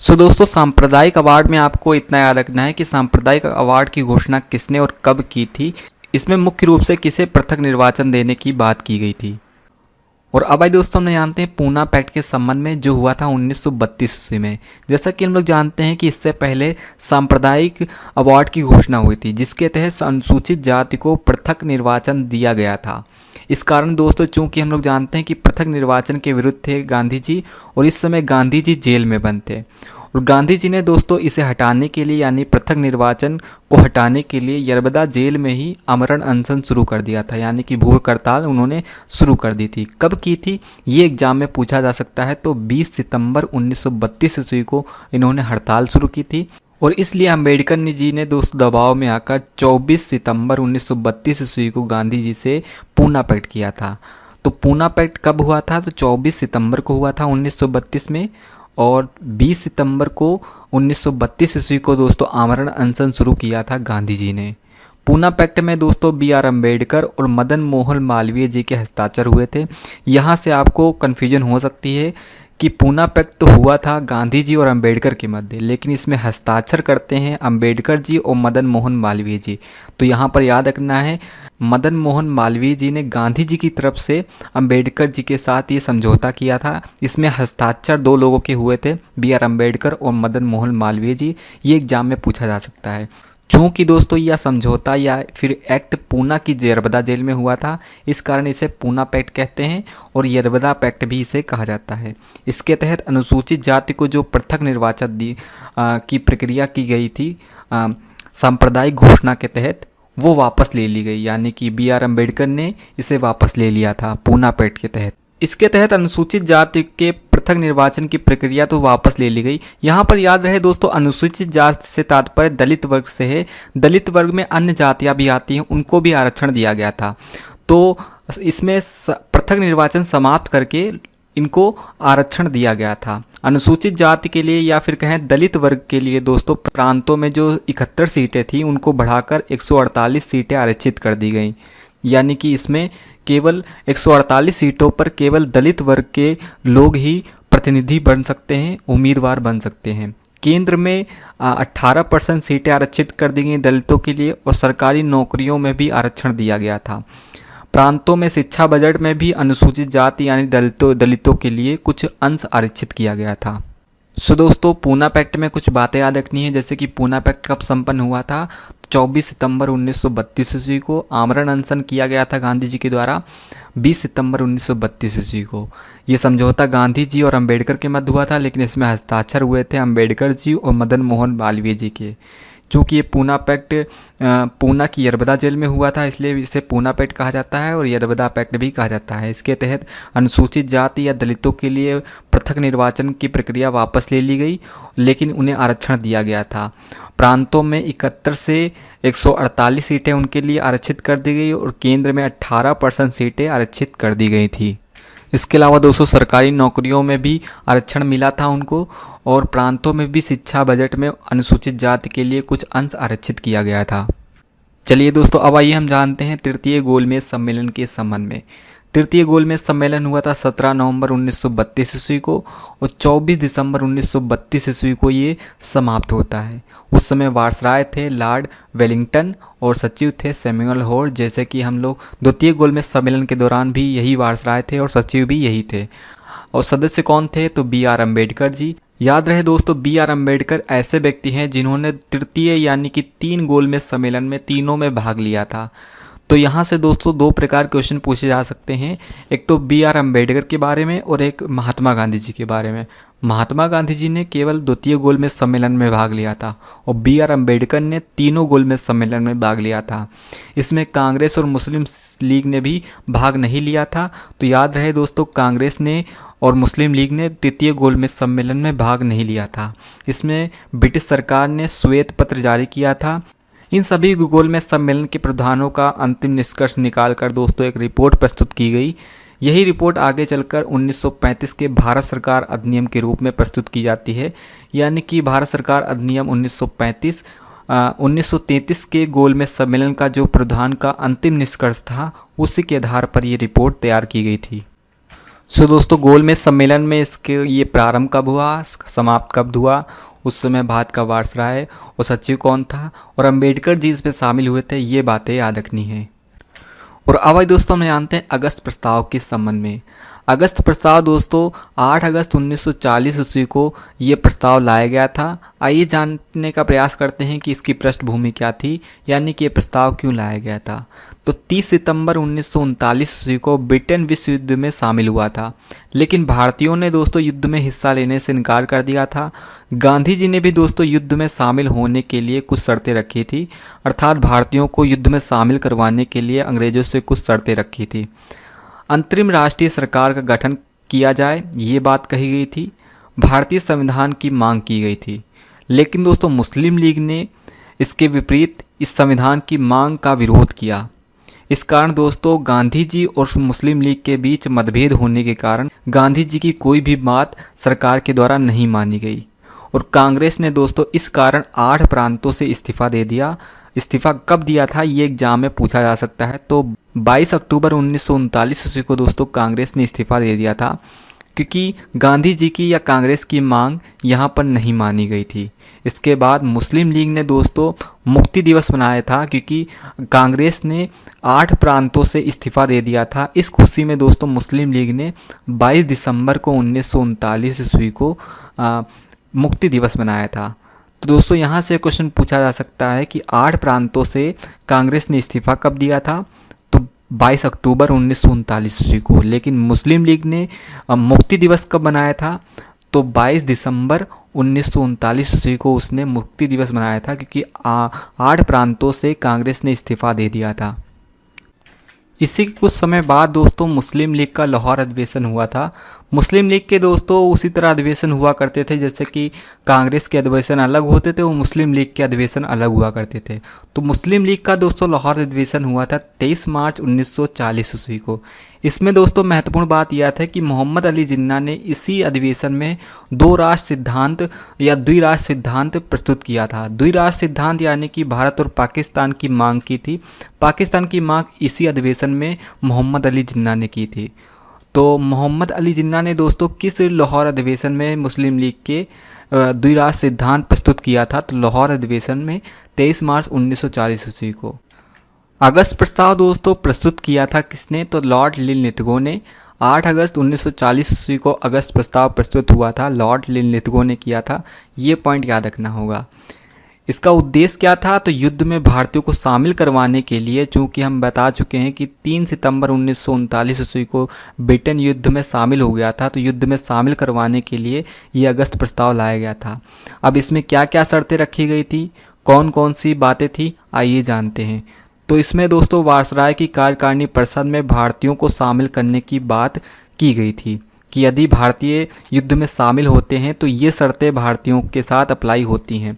दोस्तों सांप्रदायिक अवार्ड में आपको इतना याद रखना है कि सांप्रदायिक अवार्ड की घोषणा किसने और कब की थी। इसमें मुख्य रूप से किसे पृथक निर्वाचन देने की बात की गई थी। और अब भाई दोस्तों हम जानते हैं पूना पैक्ट के संबंध में, जो हुआ था 1932 ईस्वी में। जैसा कि हम लोग जानते हैं कि इससे पहले सांप्रदायिक अवार्ड की घोषणा हुई थी, जिसके तहत अनुसूचित जाति को पृथक निर्वाचन दिया गया था। इस कारण दोस्तों चूंकि हम लोग जानते हैं कि पृथक निर्वाचन के विरुद्ध थे गांधी जी, और इस समय गांधी जी जेल में बंद थे, और गांधी जी ने दोस्तों इसे हटाने के लिए यानी पृथक निर्वाचन को हटाने के लिए यरबदा जेल में ही आमरण अनशन शुरू कर दिया था। यानी कि भूख हड़ताल उन्होंने शुरू कर दी थी। कब की थी ये एग्जाम में पूछा जा सकता है। तो 20 सितंबर 1932 ईस्वी को इन्होंने हड़ताल शुरू की थी, और इसलिए अम्बेडकर जी ने दोस्तों दबाव में आकर 24 सितंबर 1932 ईस्वी को गांधी जी से पूना पैक्ट किया था। तो पूना पैक्ट कब हुआ था? तो 24 सितंबर को हुआ था 1932 में, और 20 सितंबर को 1932 ईस्वी को दोस्तों आमरण अनशन शुरू किया था गांधी जी ने। पूना पैक्ट में दोस्तों बी आर अम्बेडकर और मदन मोहन मालवीय जी के हस्ताक्षर हुए थे। यहाँ से आपको कन्फ्यूजन हो सकती है कि पूना पैक्ट तो हुआ था गांधी जी और अंबेडकर के मध्य, लेकिन इसमें हस्ताक्षर करते हैं अंबेडकर जी और मदन मोहन मालवीय जी। तो यहाँ पर याद रखना है, मदन मोहन मालवीय जी ने गांधी जी की तरफ से अंबेडकर जी के साथ ये समझौता किया था। इसमें हस्ताक्षर दो लोगों के हुए थे, बी आर अम्बेडकर और मदन मोहन मालवीय जी। ये एग्जाम में पूछा जा सकता है। चूँकि दोस्तों यह समझौता या फिर एक्ट पूना की यरबदा जेल में हुआ था, इस कारण इसे पूना पैक्ट कहते हैं और यरबदा पैक्ट भी इसे कहा जाता है। इसके तहत अनुसूचित जाति को जो पृथक निर्वाचन की प्रक्रिया की गई थी सांप्रदायिक घोषणा के तहत, वो वापस ले ली गई, यानी कि बी आर अम्बेडकर ने इसे वापस ले लिया था पूना पैक्ट के तहत। इसके तहत अनुसूचित जाति के पृथक निर्वाचन की प्रक्रिया तो वापस ले ली गई। यहाँ पर याद रहे दोस्तों, अनुसूचित जाति से तात्पर्य दलित वर्ग से है। दलित वर्ग में अन्य जातियाँ भी आती हैं, उनको भी आरक्षण दिया गया था। तो इसमें पृथक निर्वाचन समाप्त करके इनको आरक्षण दिया गया था। अनुसूचित जाति के लिए या फिर कहें दलित वर्ग के लिए दोस्तों, प्रांतों में जो 71 सीटें थी उनको बढ़ाकर 148 सीटें आरक्षित कर दी गई। यानी कि इसमें केवल 148 सीटों पर केवल दलित वर्ग के लोग ही प्रतिनिधि बन सकते हैं, उम्मीदवार बन सकते हैं। केंद्र में 18% सीटें आरक्षित कर दी गई दलितों के लिए और सरकारी नौकरियों में भी आरक्षण दिया गया था। प्रांतों में शिक्षा बजट में भी अनुसूचित जाति यानी दलितों के लिए कुछ अंश आरक्षित किया गया था। सो दोस्तों, पूना पैक्ट में कुछ बातें याद रखनी है, जैसे कि पूना पैक्ट कब संपन्न हुआ था। 24 सितंबर 1932 ईस्वी को आमरण अनशन किया गया था गांधी जी के द्वारा। 20 सितंबर 1932 ईस्वी को ये समझौता गांधी जी और अंबेडकर के मध्य हुआ था, लेकिन इसमें हस्ताक्षर हुए थे अंबेडकर जी और मदन मोहन मालवीय जी के। चूँकि ये पूना पैक्ट पूना की यरबदा जेल में हुआ था, इसलिए इसे पूना पैक्ट कहा जाता है और यरबदा पैक्ट भी कहा जाता है। इसके तहत अनुसूचित जाति या दलितों के लिए पृथक निर्वाचन की प्रक्रिया वापस ले ली गई, लेकिन उन्हें आरक्षण दिया गया था। प्रांतों में 71 से 148 सीटें उनके लिए आरक्षित कर दी गई और केंद्र में 18% सीटें आरक्षित कर दी गई थी। इसके अलावा दोस्तों, सरकारी नौकरियों में भी आरक्षण मिला था उनको और प्रांतों में भी शिक्षा बजट में अनुसूचित जाति के लिए कुछ अंश आरक्षित किया गया था। चलिए दोस्तों, अब आइए हम जानते हैं तृतीय गोलमेज सम्मेलन के संबंध में। तृतीय गोलमेज सम्मेलन हुआ था 17 नवंबर 1932 ईस्वी को और 24 दिसंबर 1932 ईस्वी को ये समाप्त होता है। उस समय वायसराय थे लॉर्ड वेलिंगटन और सचिव थे सैमुअल होर। जैसे कि हम लोग द्वितीय गोलमेज सम्मेलन के दौरान भी यही वायसराय थे और सचिव भी यही थे। और सदस्य कौन थे? तो बी आर अम्बेडकर जी। याद रहे दोस्तों, बी आर अम्बेडकर ऐसे व्यक्ति हैं जिन्होंने तृतीय यानी कि 3 गोलमेज सम्मेलन में तीनों में भाग लिया था। तो यहाँ से दोस्तों 2 प्रकार क्वेश्चन पूछे जा सकते हैं, एक तो बी आर अम्बेडकर के बारे में और एक महात्मा गांधी जी के बारे में। महात्मा गांधी जी ने केवल द्वितीय गोलमेज सम्मेलन में भाग लिया था और बी आर अम्बेडकर ने तीनों गोलमेज सम्मेलन में भाग लिया था। इसमें कांग्रेस और मुस्लिम लीग ने भी भाग नहीं लिया था। तो याद रहे दोस्तों, कांग्रेस ने और मुस्लिम लीग ने तृतीय गोलमेज सम्मेलन में भाग नहीं लिया था। इसमें ब्रिटिश सरकार ने श्वेत पत्र जारी किया था। इन सभी गोलमेज सम्मेलन के प्रधानों का अंतिम निष्कर्ष निकालकर दोस्तों एक रिपोर्ट प्रस्तुत की गई। यही रिपोर्ट आगे चलकर 1935 के भारत सरकार अधिनियम के रूप में प्रस्तुत की जाती है। यानी कि भारत सरकार अधिनियम 1935 1933 के गोलमेज सम्मेलन का जो प्रधान का अंतिम निष्कर्ष था, उसी के आधार पर ये रिपोर्ट तैयार की गई थी। सो दोस्तों, गोलमेज सम्मेलन में इसके ये प्रारंभ कब हुआ, समाप्त कब हुआ, उस समय भारत का वायसराय और सचिव कौन था और अंबेडकर जी इसमें शामिल हुए थे, ये बातें याद रखनी है। और अब दोस्तों हम जानते हैं अगस्त प्रस्ताव के संबंध में। अगस्त प्रस्ताव दोस्तों 8 अगस्त 1940 ईस्वी को ये प्रस्ताव लाया गया था। आइए जानने का प्रयास करते हैं कि इसकी पृष्ठभूमि क्या थी, यानी कि ये प्रस्ताव क्यों लाया गया था। तो 30 सितंबर 1939 ईस्वी को ब्रिटेन विश्व युद्ध में शामिल हुआ था, लेकिन भारतीयों ने दोस्तों युद्ध में हिस्सा लेने से इनकार कर दिया था। गांधी जी ने भी दोस्तों युद्ध में शामिल होने के लिए कुछ शर्तें रखी थी, अर्थात भारतीयों को युद्ध में शामिल करवाने के लिए अंग्रेजों से कुछ शर्तें रखी थी। अंतरिम राष्ट्रीय सरकार का गठन किया जाए, ये बात कही गई थी। भारतीय संविधान की मांग की गई थी, लेकिन दोस्तों मुस्लिम लीग ने इसके विपरीत इस संविधान की मांग का विरोध किया। इस कारण दोस्तों गांधी जी और मुस्लिम लीग के बीच मतभेद होने के कारण गांधी जी की कोई भी बात सरकार के द्वारा नहीं मानी गई और कांग्रेस ने दोस्तों इस कारण 8 प्रांतों से इस्तीफा दे दिया। इस्तीफ़ा कब दिया था, ये एग्जाम में पूछा जा सकता है। तो 22 अक्टूबर 1939 ईस्वी को दोस्तों कांग्रेस ने इस्तीफ़ा दे दिया था, क्योंकि गांधी जी की या कांग्रेस की मांग यहाँ पर नहीं मानी गई थी। इसके बाद मुस्लिम लीग ने दोस्तों मुक्ति दिवस मनाया था, क्योंकि कांग्रेस ने 8 प्रांतों से इस्तीफ़ा दे दिया था। इस खुशी में दोस्तों मुस्लिम लीग ने 22 दिसंबर को 1939 ईस्वी को मुक्ति दिवस मनाया था। तो दोस्तों यहाँ से क्वेश्चन पूछा जा सकता है कि 8 प्रांतों से कांग्रेस ने इस्तीफ़ा कब दिया था, तो 22 अक्टूबर 1939 ईस्वी को। लेकिन मुस्लिम लीग ने मुक्ति दिवस कब मनाया था, तो 22 दिसंबर 1939 ईस्वी को उसने मुक्ति दिवस मनाया था, क्योंकि 8 प्रांतों से कांग्रेस ने इस्तीफ़ा दे दिया था। इसी के कुछ समय बाद दोस्तों मुस्लिम लीग का लाहौर अधिवेशन हुआ था। मुस्लिम लीग के दोस्तों उसी तरह अधिवेशन हुआ करते थे जैसे कि कांग्रेस के अधिवेशन अलग होते थे, वो मुस्लिम लीग के अधिवेशन अलग हुआ करते थे। तो मुस्लिम लीग का दोस्तों लाहौर अधिवेशन हुआ था 23 मार्च 1940 ईस्वी को। इसमें दोस्तों महत्वपूर्ण बात यह था कि मोहम्मद अली जिन्ना ने इसी अधिवेशन में 2 राष्ट्र सिद्धांत या द्विराष्ट्र सिद्धांत प्रस्तुत किया था। द्विराष्ट्र सिद्धांत यानी कि भारत और पाकिस्तान की मांग की थी। पाकिस्तान की मांग इसी अधिवेशन में मोहम्मद अली जिन्ना ने की थी। तो मोहम्मद अली जिन्ना ने दोस्तों किस लाहौर अधिवेशन में मुस्लिम लीग के द्विराष्ट्र सिद्धांत प्रस्तुत किया था, तो लाहौर अधिवेशन में 23 मार्च 1940 ईस्वी को। अगस्त प्रस्ताव दोस्तों प्रस्तुत किया था किसने, तो लॉर्ड लिनलिथगो ने। 8 अगस्त 1940 ईस्वी को अगस्त प्रस्ताव प्रस्तुत हुआ था, लॉर्ड लिनलिथगो ने किया था। ये पॉइंट याद रखना होगा। इसका उद्देश्य क्या था, तो युद्ध में भारतीयों को शामिल करवाने के लिए, चूँकि हम बता चुके हैं कि 3 सितंबर 1939 ईस्वी को ब्रिटेन युद्ध में शामिल हो गया था, तो युद्ध में शामिल करवाने के लिए ये अगस्त प्रस्ताव लाया गया था। अब इसमें क्या क्या शर्तें रखी गई थी, कौन कौन सी बातें थी, आइए जानते हैं। तो इसमें दोस्तों वायसराय की कार्यकारिणी परिषद में भारतीयों को शामिल करने की बात की गई थी कि यदि भारतीय युद्ध में शामिल होते हैं तो ये शर्तें भारतीयों के साथ अप्लाई होती हैं।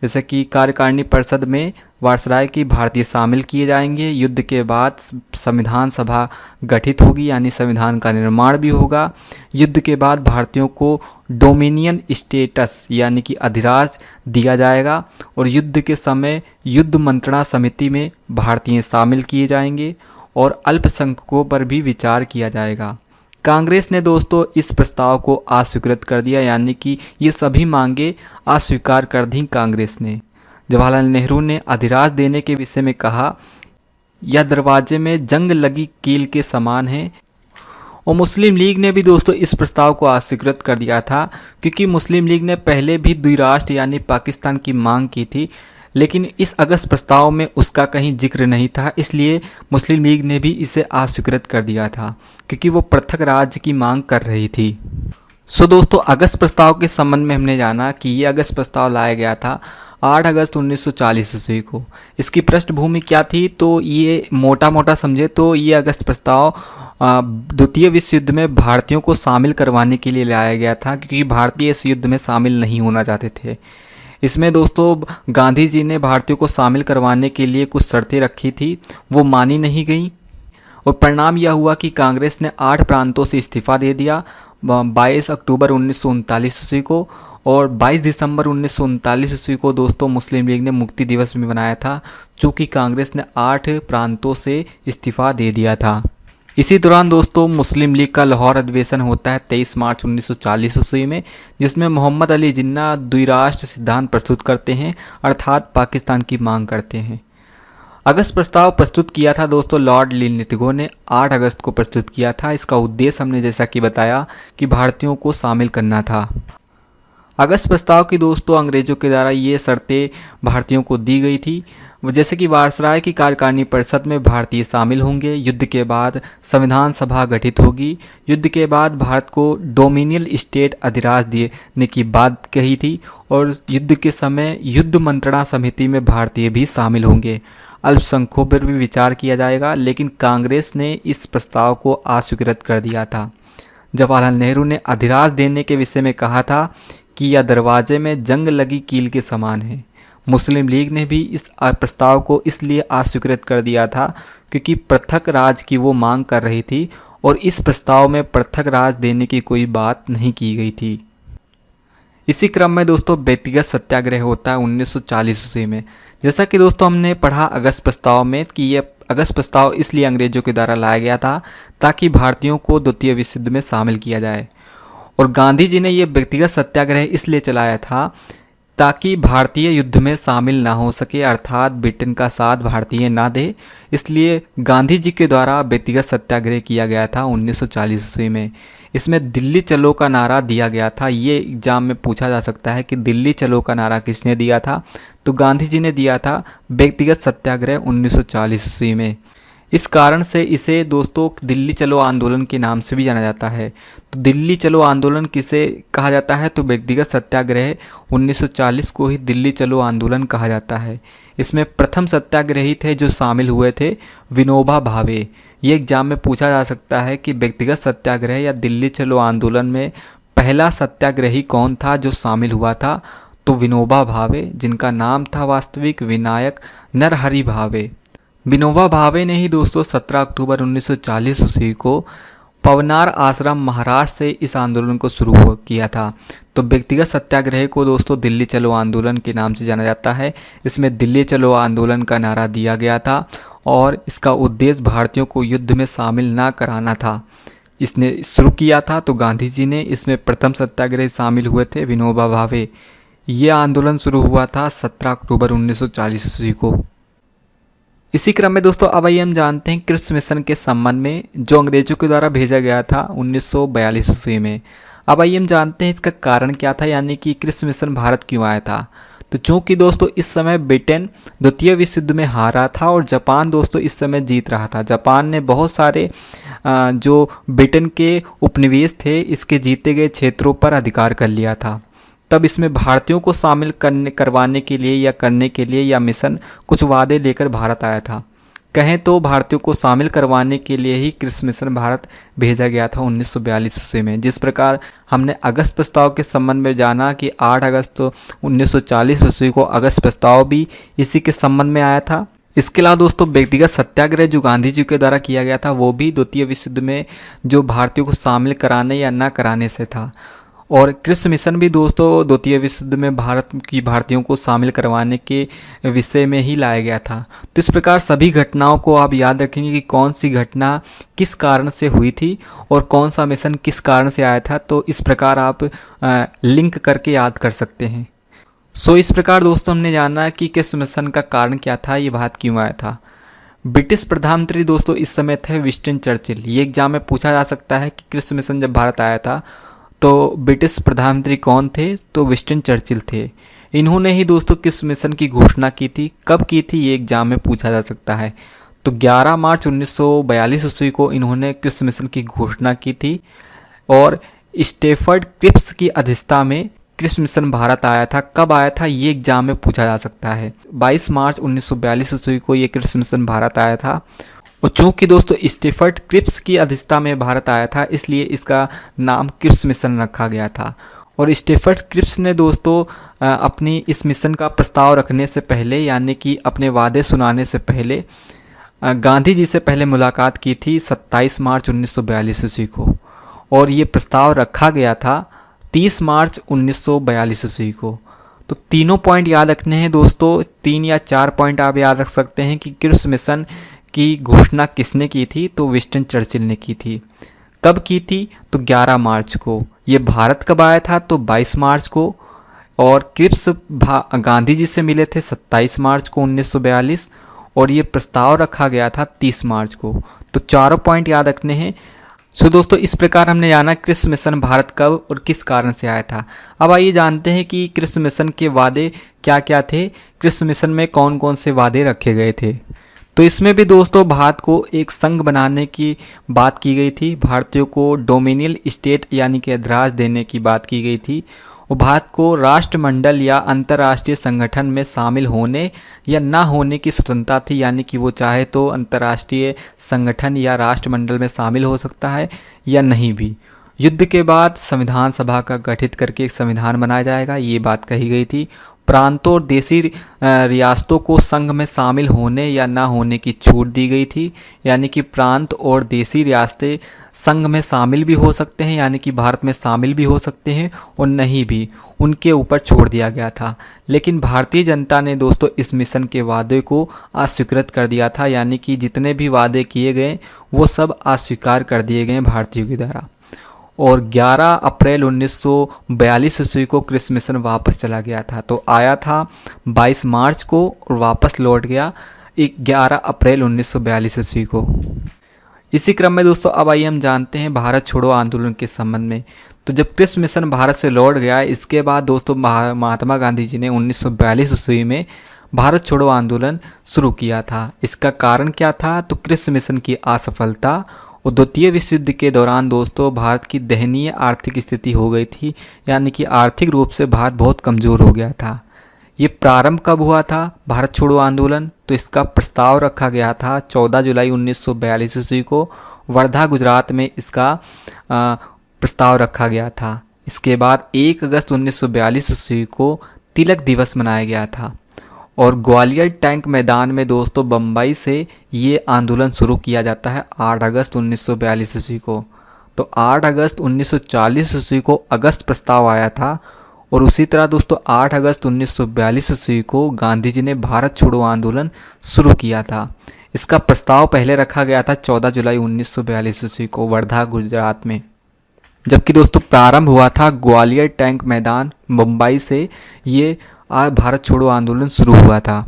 जैसे कि कार्यकारिणी परिषद में वायसराय की भारतीय शामिल किए जाएंगे। युद्ध के बाद संविधान सभा गठित होगी, यानी संविधान का निर्माण भी होगा। युद्ध के बाद भारतीयों को डोमिनियन स्टेटस यानी कि अधिराज दिया जाएगा और युद्ध के समय युद्ध मंत्रणा समिति में भारतीय शामिल किए जाएंगे और अल्पसंख्यकों पर भी विचार किया जाएगा। कांग्रेस ने दोस्तों इस प्रस्ताव को अस्वीकृत कर दिया, यानी कि ये सभी मांगे अस्वीकार कर दी कांग्रेस ने। जवाहरलाल नेहरू ने अधिराज देने के विषय में कहा, यह दरवाजे में जंग लगी कील के समान है। और मुस्लिम लीग ने भी दोस्तों इस प्रस्ताव को अस्वीकृत कर दिया था, क्योंकि मुस्लिम लीग ने पहले भी द्विराष्ट्र यानी पाकिस्तान की मांग की थी, लेकिन इस अगस्त प्रस्ताव में उसका कहीं जिक्र नहीं था। इसलिए मुस्लिम लीग ने भी इसे अस्वीकृत कर दिया था, क्योंकि वो पृथक राज्य की मांग कर रही थी। सो दोस्तों अगस्त प्रस्ताव के संबंध में हमने जाना कि ये अगस्त प्रस्ताव लाया गया था 8 अगस्त 1940 ईस्वी को। इसकी पृष्ठभूमि क्या थी, तो ये मोटा मोटा समझे तो ये अगस्त प्रस्ताव द्वितीय विश्व युद्ध में भारतीयों को शामिल करवाने के लिए लाया गया था, क्योंकि भारतीय इस युद्ध में शामिल नहीं होना चाहते थे। इसमें दोस्तों गांधी जी ने भारतीयों को शामिल करवाने के लिए कुछ शर्तें रखी थी, वो मानी नहीं गई और परिणाम यह हुआ कि कांग्रेस ने 8 प्रांतों से इस्तीफ़ा दे दिया 22 अक्टूबर 1939 ईस्वी को। और 22 दिसंबर 1939 ईस्वी को दोस्तों मुस्लिम लीग ने मुक्ति दिवस भी मनाया था, चूँकि कांग्रेस ने 8 प्रांतों से इस्तीफ़ा दे दिया था। इसी दौरान दोस्तों मुस्लिम लीग का लाहौर अधिवेशन होता है 23 मार्च 1940 ईस्वी में, जिसमें मोहम्मद अली जिन्ना द्विराष्ट्र सिद्धांत प्रस्तुत करते हैं, अर्थात पाकिस्तान की मांग करते हैं। अगस्त प्रस्ताव प्रस्तुत किया था दोस्तों लॉर्ड लिनलिथगो ने, 8 अगस्त को प्रस्तुत किया था। इसका उद्देश्य हमने जैसा कि बताया कि भारतीयों को शामिल करना था। अगस्त प्रस्ताव की दोस्तों अंग्रेजों के द्वारा ये शर्तें भारतीयों को दी गई थी, जैसे कि वायसराय की कार्यकारिणी परिषद में भारतीय शामिल होंगे। युद्ध के बाद संविधान सभा गठित होगी। युद्ध के बाद भारत को डोमिनियल स्टेट अधिराज देने की बात कही थी और युद्ध के समय युद्ध मंत्रणा समिति में भारतीय भी शामिल होंगे। अल्पसंख्यकों पर भी विचार किया जाएगा, लेकिन कांग्रेस ने इस प्रस्ताव को अस्वीकृत कर दिया था। जवाहरलाल नेहरू ने अधिराज देने के विषय में कहा था कि यह दरवाजे में जंग लगी कील के समान है। मुस्लिम लीग ने भी इस प्रस्ताव को इसलिए अस्वीकृत कर दिया था क्योंकि पृथक राज की वो मांग कर रही थी और इस प्रस्ताव में पृथक राज देने की कोई बात नहीं की गई थी। इसी क्रम में दोस्तों व्यक्तिगत सत्याग्रह होता है 1940 ईस्वी में, जैसा कि दोस्तों हमने पढ़ा अगस्त प्रस्ताव में कि ये अगस्त प्रस्ताव इसलिए अंग्रेजों के द्वारा लाया गया था ताकि भारतीयों को द्वितीय विश्व युद्ध में शामिल किया जाए। और गांधी जी ने ये व्यक्तिगत सत्याग्रह इसलिए चलाया था ताकि भारतीय युद्ध में शामिल ना हो सके, अर्थात ब्रिटेन का साथ भारतीय ना दे। इसलिए गांधी जी के द्वारा व्यक्तिगत सत्याग्रह किया गया था 1940 ईस्वी में। इसमें दिल्ली चलो का नारा दिया गया था। ये एग्जाम में पूछा जा सकता है कि दिल्ली चलो का नारा किसने दिया था, तो गांधी जी ने दिया था व्यक्तिगत सत्याग्रह 1940 ईस्वी में। इस कारण से इसे दोस्तों दिल्ली चलो आंदोलन के नाम से भी जाना जाता है। तो दिल्ली चलो आंदोलन किसे कहा जाता है, तो व्यक्तिगत सत्याग्रह 1940 को ही दिल्ली चलो आंदोलन कहा जाता है। इसमें प्रथम सत्याग्रही थे जो शामिल हुए थे विनोबा भावे। ये एग्जाम में पूछा जा सकता है कि व्यक्तिगत सत्याग्रह या दिल्ली चलो आंदोलन में पहला सत्याग्रही कौन था जो शामिल हुआ था, तो विनोबा भावे, जिनका नाम था वास्तविक विनायक नरहरि भावे। विनोबा भावे ने ही दोस्तों 17 अक्टूबर 1940 ईस्वी को पवनार आश्रम महाराष्ट्र से इस आंदोलन को शुरू किया था। तो व्यक्तिगत सत्याग्रह को दोस्तों दिल्ली चलो आंदोलन के नाम से जाना जाता है। इसमें दिल्ली चलो आंदोलन का नारा दिया गया था और इसका उद्देश्य भारतीयों को युद्ध में शामिल ना कराना था। इसने शुरू किया था, तो गांधी जी ने इसमें प्रथम सत्याग्रह शामिल हुए थे विनोबा भावे। ये आंदोलन शुरू हुआ था 17 अक्टूबर 1940 ईस्वी को। इसी क्रम में दोस्तों अब आइए हम जानते हैं क्रिप्स मिशन के संबंध में जो अंग्रेजों के द्वारा भेजा गया था 1942 ईस्वी में। अब आइए हम जानते हैं इसका कारण क्या था, यानी कि क्रिप्स मिशन भारत क्यों आया था। तो चूंकि दोस्तों इस समय ब्रिटेन द्वितीय विश्व युद्ध में हारा था और जापान दोस्तों इस समय जीत रहा था। जापान ने बहुत सारे जो ब्रिटेन के उपनिवेश थे इसके जीते गए क्षेत्रों पर अधिकार कर लिया था। तब इसमें भारतीयों को शामिल करवाने के लिए या करने के लिए या मिशन कुछ वादे लेकर भारत आया था। कहें तो भारतीयों को शामिल करवाने के लिए ही क्रिप्स मिशन भारत भेजा गया था 1942 ईस्वी में। जिस प्रकार हमने अगस्त प्रस्ताव के संबंध में जाना कि 8 अगस्त 1940 ईस्वी को अगस्त प्रस्ताव भी इसी के संबंध में आया था। इसके अलावा दोस्तों व्यक्तिगत सत्याग्रह जो गांधी जी के द्वारा किया गया था वो भी द्वितीय विश्व युद्ध में जो भारतीयों को शामिल कराने या न कराने से था। और क्रिप्स मिशन भी दोस्तों द्वितीय विश्व युद्ध में भारतीयों को शामिल करवाने के विषय में ही लाया गया था। तो इस प्रकार सभी घटनाओं को आप याद रखेंगे कि कौन सी घटना किस कारण से हुई थी और कौन सा मिशन किस कारण से आया था। तो इस प्रकार आप लिंक करके याद कर सकते हैं। सो इस प्रकार दोस्तों हमने जाना कि क्रिप्स मिशन का कारण क्या था, ये बात क्यों आया था। ब्रिटिश प्रधानमंत्री दोस्तों इस समय थे विंस्टन चर्चिल। ये एग्जाम में पूछा जा सकता है कि क्रिप्स मिशन जब भारत आया था तो ब्रिटिश प्रधानमंत्री कौन थे, तो विंस्टन चर्चिल थे। इन्होंने ही दोस्तों क्रिप्स मिशन की घोषणा की थी। कब की थी ये एग्जाम में पूछा जा सकता है। तो 11 मार्च 1942 ईस्वी को इन्होंने क्रिप्स मिशन की घोषणा की थी और स्टेफर्ड क्रिप्स की अध्यक्षता में क्रिप्स मिशन भारत आया था। कब आया था ये एग्जाम में पूछा जा सकता है। 22 मार्च 1942 ईस्वी को ये क्रिप्स मिशन भारत आया था। और चूंकि दोस्तों स्टेफर्ड क्रिप्स की अध्यक्षता में भारत आया था इसलिए इसका नाम क्रिप्स मिशन रखा गया था। और स्टेफर्ड क्रिप्स ने दोस्तों अपनी इस मिशन का प्रस्ताव रखने से पहले, यानी कि अपने वादे सुनाने से पहले, गांधी जी से पहले मुलाकात की थी 27 मार्च 1942 ईस्वी को। और ये प्रस्ताव रखा गया था 30 मार्च 1942 ईस्वी को। तो तीनों पॉइंट याद रखने हैं दोस्तों। 3 या 4 पॉइंट आप याद रख सकते हैं कि क्रिप्स मिशन की घोषणा किसने की थी, तो विंस्टन चर्चिल ने की थी। कब की थी, तो 11 मार्च को। ये भारत कब आया था, तो 22 मार्च को। और क्रिप्स गांधी जी से मिले थे 27 मार्च को 1942 और ये प्रस्ताव रखा गया था 30 मार्च को। तो चारों पॉइंट याद रखने हैं। सो दोस्तों इस प्रकार हमने जाना क्रिप्स मिशन भारत कब और किस कारण से आया था। अब आइए जानते हैं कि क्रिप्स मिशन के वादे क्या क्या थे, क्रिप्स मिशन में कौन कौन से वादे रखे गए थे। तो इसमें भी दोस्तों भारत को एक संघ बनाने की बात की गई थी। भारतीयों को डोमिनियल स्टेट यानी कि अधिराज देने की बात की गई थी। और भारत को राष्ट्रमंडल या अंतर्राष्ट्रीय संगठन में शामिल होने या ना होने की स्वतंत्रता थी, यानी कि वो चाहे तो अंतर्राष्ट्रीय संगठन या राष्ट्रमंडल में शामिल हो सकता है या नहीं भी। युद्ध के बाद संविधान सभा का गठित करके एक संविधान बनाया जाएगा, ये बात कही गई थी। प्रांतों और देसी रियासतों को संघ में शामिल होने या ना होने की छूट दी गई थी। यानी कि प्रांत और देसी रियासतें संघ में शामिल भी हो सकते हैं, यानी कि भारत में शामिल भी हो सकते हैं और नहीं भी, उनके ऊपर छोड़ दिया गया था। लेकिन भारतीय जनता ने दोस्तों इस मिशन के वादे को अस्वीकृत कर दिया था, यानी कि जितने भी वादे किए गए वो सब अस्वीकार कर दिए गए भारतीयों के द्वारा। और 11 अप्रैल 1942 ईस्वी को क्रिस मिशन वापस चला गया था। तो आया था 22 मार्च को और वापस लौट गया 11 अप्रैल 1942 ईस्वी को। इसी क्रम में दोस्तों अब आइए हम जानते हैं भारत छोड़ो आंदोलन के संबंध में। तो जब क्रिस मिशन भारत से लौट गया, इसके बाद दोस्तों महात्मा गांधी जी ने 1942 ईस्वी में भारत छोड़ो आंदोलन शुरू किया था। इसका कारण क्या था? तो क्रिस मिशन की असफलता और द्वितीय विश्व युद्ध के दौरान दोस्तों भारत की दयनीय आर्थिक स्थिति हो गई थी, यानी कि आर्थिक रूप से भारत बहुत कमज़ोर हो गया था। ये प्रारंभ कब हुआ था भारत छोड़ो आंदोलन? तो इसका प्रस्ताव रखा गया था 14 जुलाई 1942 ईस्वी को वर्धा गुजरात में इसका प्रस्ताव रखा गया था। इसके बाद 1 अगस्त 1942 ईस्वी को तिलक दिवस मनाया गया था और ग्वालियर टैंक मैदान में दोस्तों बम्बई से ये आंदोलन शुरू किया जाता है 8 अगस्त 1942 ईस्वी को। तो 8 अगस्त 1940 ईस्वी को अगस्त प्रस्ताव आया था और उसी तरह दोस्तों 8 अगस्त 1942 ईस्वी को गांधी जी ने भारत छोड़ो आंदोलन शुरू किया था। इसका प्रस्ताव पहले रखा गया था 14 जुलाई 1942 ईस्वी को वर्धा गुजरात में, जबकि दोस्तों प्रारंभ हुआ था ग्वालियर टैंक मैदान मुंबई से ये भारत छोड़ो आंदोलन शुरू हुआ था।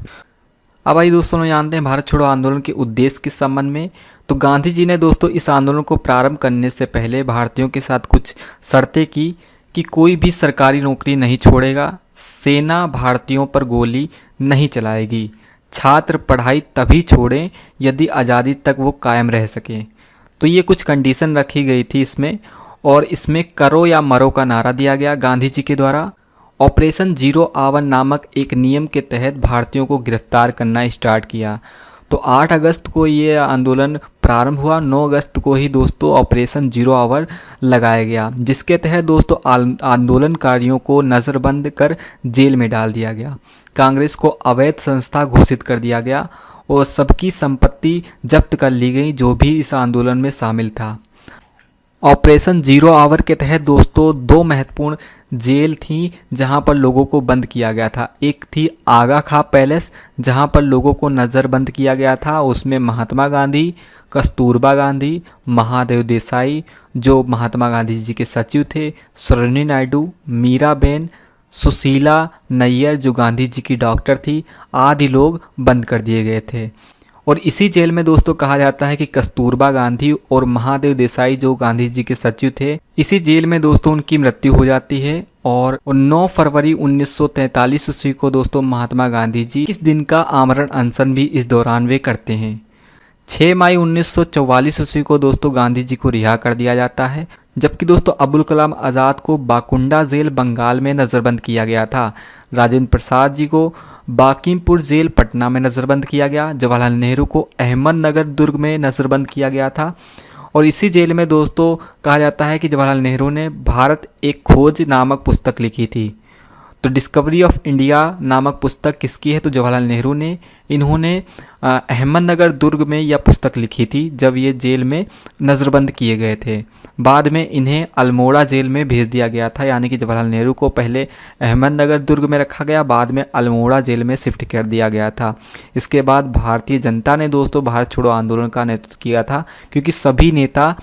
अब आइए दोस्तों जानते हैं भारत छोड़ो आंदोलन के उद्देश्य के संबंध में। तो गांधी जी ने दोस्तों इस आंदोलन को प्रारंभ करने से पहले भारतीयों के साथ कुछ शर्तें की कि कोई भी सरकारी नौकरी नहीं छोड़ेगा, सेना भारतीयों पर गोली नहीं चलाएगी, छात्र पढ़ाई तभी छोड़ें यदि आज़ादी तक वो कायम रह सकें। तो ये कुछ कंडीशन रखी गई थी इसमें, और इसमें करो या मरो का नारा दिया गया गांधी जी के द्वारा। ऑपरेशन जीरो आवर नामक एक नियम के तहत भारतीयों को गिरफ्तार करना स्टार्ट किया। तो 8 अगस्त को ये आंदोलन प्रारंभ हुआ, 9 अगस्त को ही दोस्तों ऑपरेशन जीरो आवर लगाया गया, जिसके तहत दोस्तों आंदोलनकारियों को नज़रबंद कर जेल में डाल दिया गया। कांग्रेस को अवैध संस्था घोषित कर दिया गया और सबकी संपत्ति जब्त कर ली गई जो भी इस आंदोलन में शामिल था। ऑपरेशन जीरो आवर के तहत दोस्तों 2 महत्वपूर्ण जेल थी जहां पर लोगों को बंद किया गया था। एक थी आगा खां पैलेस जहां पर लोगों को नज़रबंद किया गया था, उसमें महात्मा गांधी, कस्तूरबा गांधी, महादेव देसाई जो महात्मा गांधी जी के सचिव थे, सरोजिनी नायडू, मीराबेन, सुशीला नैयर जो गांधी जी की डॉक्टर थी, आदि लोग बंद कर दिए गए थे। और इसी जेल में दोस्तों कहा जाता है कि कस्तूरबा गांधी और महादेव देसाई जो गांधी जी के सचिव थे, इसी जेल में दोस्तों उनकी मृत्यु हो जाती है। और 9 फरवरी 1943 ईस्वी को दोस्तों महात्मा गांधी जी इस दिन का आमरण अनशन भी इस दौरान वे करते हैं। 6 मई 1944 ईस्वी को दोस्तों गांधी जी को रिहा कर दिया जाता है, जबकि दोस्तों अबुल कलाम आज़ाद को बाकुंडा जेल बंगाल में नज़रबंद किया गया था। राजेंद्र प्रसाद जी को बांकीपुर जेल पटना में नज़रबंद किया गया। जवाहरलाल नेहरू को अहमदनगर दुर्ग में नज़रबंद किया गया था। और इसी जेल में दोस्तों कहा जाता है कि जवाहरलाल नेहरू ने भारत एक खोज नामक पुस्तक लिखी थी। तो डिस्कवरी ऑफ इंडिया नामक पुस्तक किसकी है? तो जवाहरलाल नेहरू ने। इन्होंने अहमदनगर दुर्ग में यह पुस्तक लिखी थी जब ये जेल में नज़रबंद किए गए थे। बाद में इन्हें अल्मोड़ा जेल में भेज दिया गया था, यानी कि जवाहरलाल नेहरू को पहले अहमदनगर दुर्ग में रखा गया, बाद में अल्मोड़ा जेल में शिफ्ट कर दिया गया था। इसके बाद भारतीय जनता ने दोस्तों भारत छोड़ो आंदोलन का नेतृत्व किया था, क्योंकि सभी नेता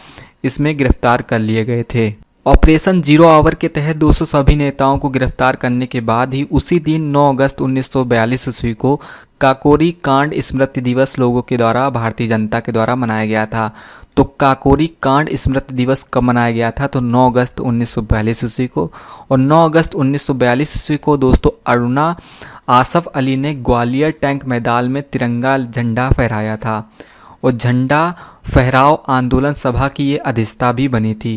इसमें गिरफ्तार कर लिए गए थे। ऑपरेशन जीरो आवर के तहत दोस्तों सभी नेताओं को गिरफ्तार करने के बाद ही उसी दिन 9 अगस्त 1942 ईस्वी को काकोरी कांड स्मृति दिवस लोगों के द्वारा भारतीय जनता के द्वारा मनाया गया था। तो काकोरी कांड स्मृति दिवस कब मनाया गया था? तो 9 अगस्त 1942 ईस्वी को। और 9 अगस्त 1942 ईस्वी को दोस्तों अरुणा आसफ अली ने ग्वालियर टैंक मैदान में तिरंगा झंडा फहराया था और झंडा फहराव आंदोलन सभा की ये अध्यक्षता भी बनी थी।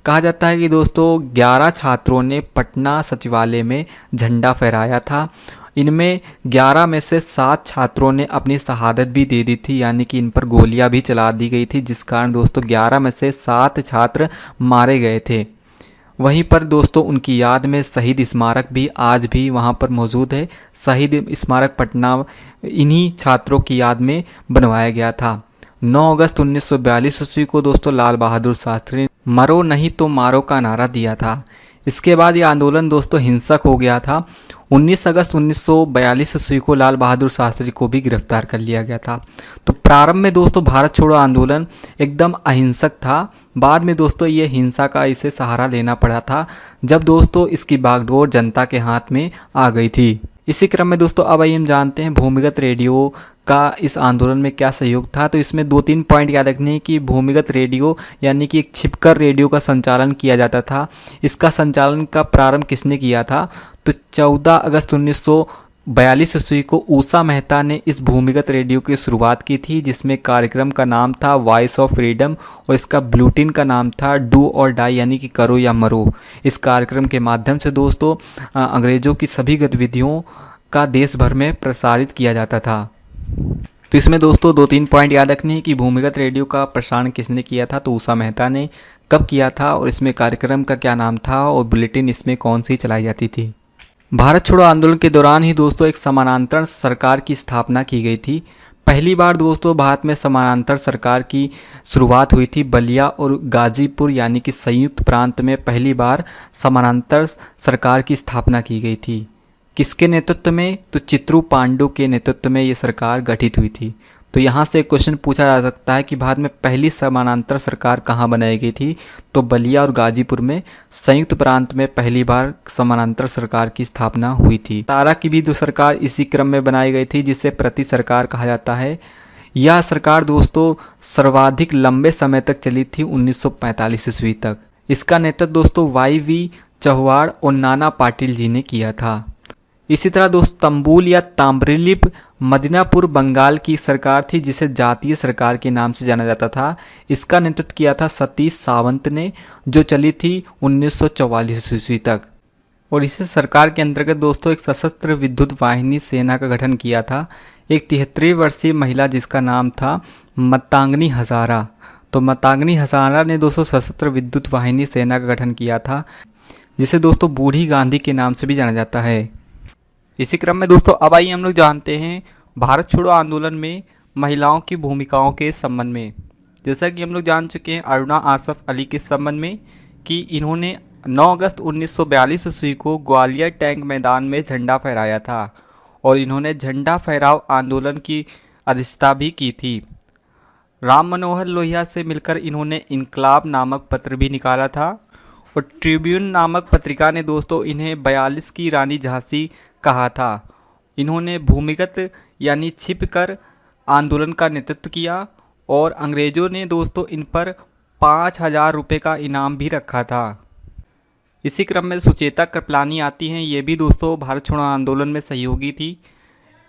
कहा जाता है कि दोस्तों 11 छात्रों ने पटना सचिवालय में झंडा फहराया था। इनमें 11 में से 7 छात्रों ने अपनी शहादत भी दे दी थी, यानी कि इन पर गोलियां भी चला दी गई थी, जिस कारण दोस्तों 11 में से 7 छात्र मारे गए थे। वहीं पर दोस्तों उनकी याद में शहीद स्मारक भी आज भी वहां पर मौजूद है। शहीद स्मारक पटना इन्हीं छात्रों की याद में बनवाया गया था। 9 अगस्त 1942 ईस्वी को दोस्तों लाल बहादुर शास्त्री ने मरो नहीं तो मारो का नारा दिया था। इसके बाद ये आंदोलन दोस्तों हिंसक हो गया था। 19 अगस्त 1942 ईस्वी को लाल बहादुर शास्त्री को भी गिरफ्तार कर लिया गया था। तो प्रारंभ में दोस्तों भारत छोड़ो आंदोलन एकदम अहिंसक था। बाद में दोस्तों ये हिंसा का इसे सहारा लेना पड़ा था, जब दोस्तों इसकी बागडोर जनता के हाथ में आ गई थी। इसी क्रम में दोस्तों अब आइए हम जानते हैं भूमिगत रेडियो का इस आंदोलन में क्या सहयोग था। तो इसमें 2-3 पॉइंट याद रखने हैं कि भूमिगत रेडियो यानी कि एक छिपकर रेडियो का संचालन किया जाता था। इसका संचालन का प्रारंभ किसने किया था? तो 14 अगस्त 1942 ईस्वी को ऊषा मेहता ने इस भूमिगत रेडियो की शुरुआत की थी, जिसमें कार्यक्रम का नाम था वॉइस ऑफ फ्रीडम और इसका बुलेटिन का नाम था डू और डाई यानी कि करो या मरो। इस कार्यक्रम के माध्यम से दोस्तों अंग्रेज़ों की सभी गतिविधियों का देश भर में प्रसारित किया जाता था। तो इसमें दोस्तों 2-3 पॉइंट याद रखने हैं कि भूमिगत रेडियो का प्रसारण किसने किया था, तो ऊषा मेहता ने। कब किया था और इसमें कार्यक्रम का क्या नाम था और बुलेटिन इसमें कौन सी चलाई जाती थी। भारत छोड़ो आंदोलन के दौरान ही दोस्तों एक समानांतर सरकार की स्थापना की गई थी। पहली बार दोस्तों भारत में समानांतर सरकार की शुरुआत हुई थी। बलिया और गाजीपुर यानी कि संयुक्त प्रांत में पहली बार समानांतर सरकार की स्थापना की गई थी। किसके नेतृत्व में? तो चित्रू पांडु के नेतृत्व में ये सरकार गठित हुई थी। तो यहाँ से एक क्वेश्चन पूछा जा सकता है कि भारत में पहली समानांतर सरकार कहाँ बनाई गई थी? तो बलिया और गाजीपुर में संयुक्त प्रांत में पहली बार समानांतर सरकार की स्थापना हुई थी। तारा की भी दो सरकार इसी क्रम में बनाई गई थी, जिसे प्रति सरकार कहा जाता है। यह सरकार दोस्तों सर्वाधिक लंबे समय तक चली थी, 1945 ईस्वी तक। इसका नेतृत्व दोस्तों YV चौहान और नाना पाटिल जी ने किया था। इसी तरह दोस्त तंबुल या ताम्रलिप मदिनापुर बंगाल की सरकार थी, जिसे जातीय सरकार के नाम से जाना जाता था। इसका नेतृत्व किया था सतीश सावंत ने, जो चली थी 1944 ईस्वी तक। और इसी सरकार के अंतर्गत दोस्तों एक सशस्त्र विद्युत वाहिनी सेना का गठन किया था। एक 73 वर्षीय महिला जिसका नाम था मतांगनी हजारा। तो मतांगनी हजारा ने दोस्तों सशस्त्र विद्युत वाहिनी सेना का गठन किया था, जिसे दोस्तों बूढ़ी गांधी के नाम से भी जाना जाता है। इसी क्रम में दोस्तों अब आइए हम लोग जानते हैं भारत छोड़ो आंदोलन में महिलाओं की भूमिकाओं के संबंध में। जैसा कि हम लोग जान चुके हैं अरुणा आसफ अली के संबंध में कि इन्होंने 9 अगस्त 1942 ईस्वी को ग्वालियर टैंक मैदान में झंडा फहराया था और इन्होंने झंडा फहराव आंदोलन की अध्यक्षता भी की थी। राम मनोहर लोहिया से मिलकर इन्होंने इनकलाब नामक पत्र भी निकाला था और ट्रिब्यून नामक पत्रिका ने दोस्तों इन्हें 42 की रानी झांसी कहा था। इन्होंने भूमिगत यानी छिपकर आंदोलन का नेतृत्व किया और अंग्रेज़ों ने दोस्तों इन पर 5,000 रुपये का इनाम भी रखा था। इसी क्रम में सुचेता कृपलानी आती हैं। ये भी दोस्तों भारत छोड़ो आंदोलन में सहयोगी थी।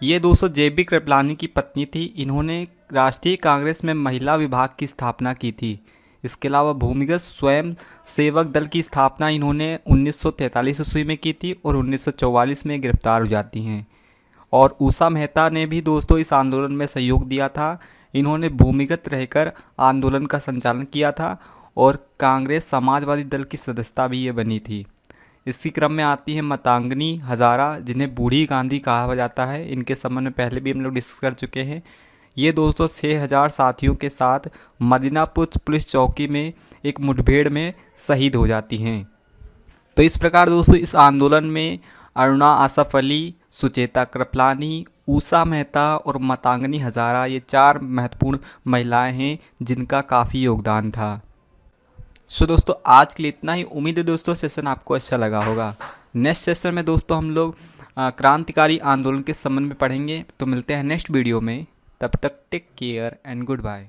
ये दोस्तों JB कृपलानी की पत्नी थी। इन्होंने राष्ट्रीय कांग्रेस में महिला विभाग की स्थापना की थी। इसके अलावा भूमिगत स्वयं सेवक दल की स्थापना इन्होंने 1943 ईस्वी में की थी और 1944 में गिरफ्तार हो जाती हैं। और ऊषा मेहता ने भी दोस्तों इस आंदोलन में सहयोग दिया था। इन्होंने भूमिगत रहकर आंदोलन का संचालन किया था और कांग्रेस समाजवादी दल की सदस्यता भी ये बनी थी। इसी क्रम में आती है मतांगनी हजारा, जिन्हें बूढ़ी गांधी कहा जाता है। इनके संबंध में पहले भी हम लोग डिस्कस कर चुके हैं। ये दोस्तों 6,000 साथियों के साथ मदीनापुर पुलिस चौकी में एक मुठभेड़ में शहीद हो जाती हैं। तो इस प्रकार दोस्तों इस आंदोलन में अरुणा आसफ अली, सुचेता कृपलानी, ऊषा मेहता और मतांगनी हजारा ये 4 महत्वपूर्ण महिलाएं हैं जिनका काफ़ी योगदान था। सो दोस्तों आज के लिए इतना ही। उम्मीद है दोस्तों सेशन आपको अच्छा लगा होगा। नेक्स्ट सेशन में दोस्तों हम लोग क्रांतिकारी आंदोलन के संबंध में पढ़ेंगे। तो मिलते हैं नेक्स्ट वीडियो में। तब तक take care and good bye.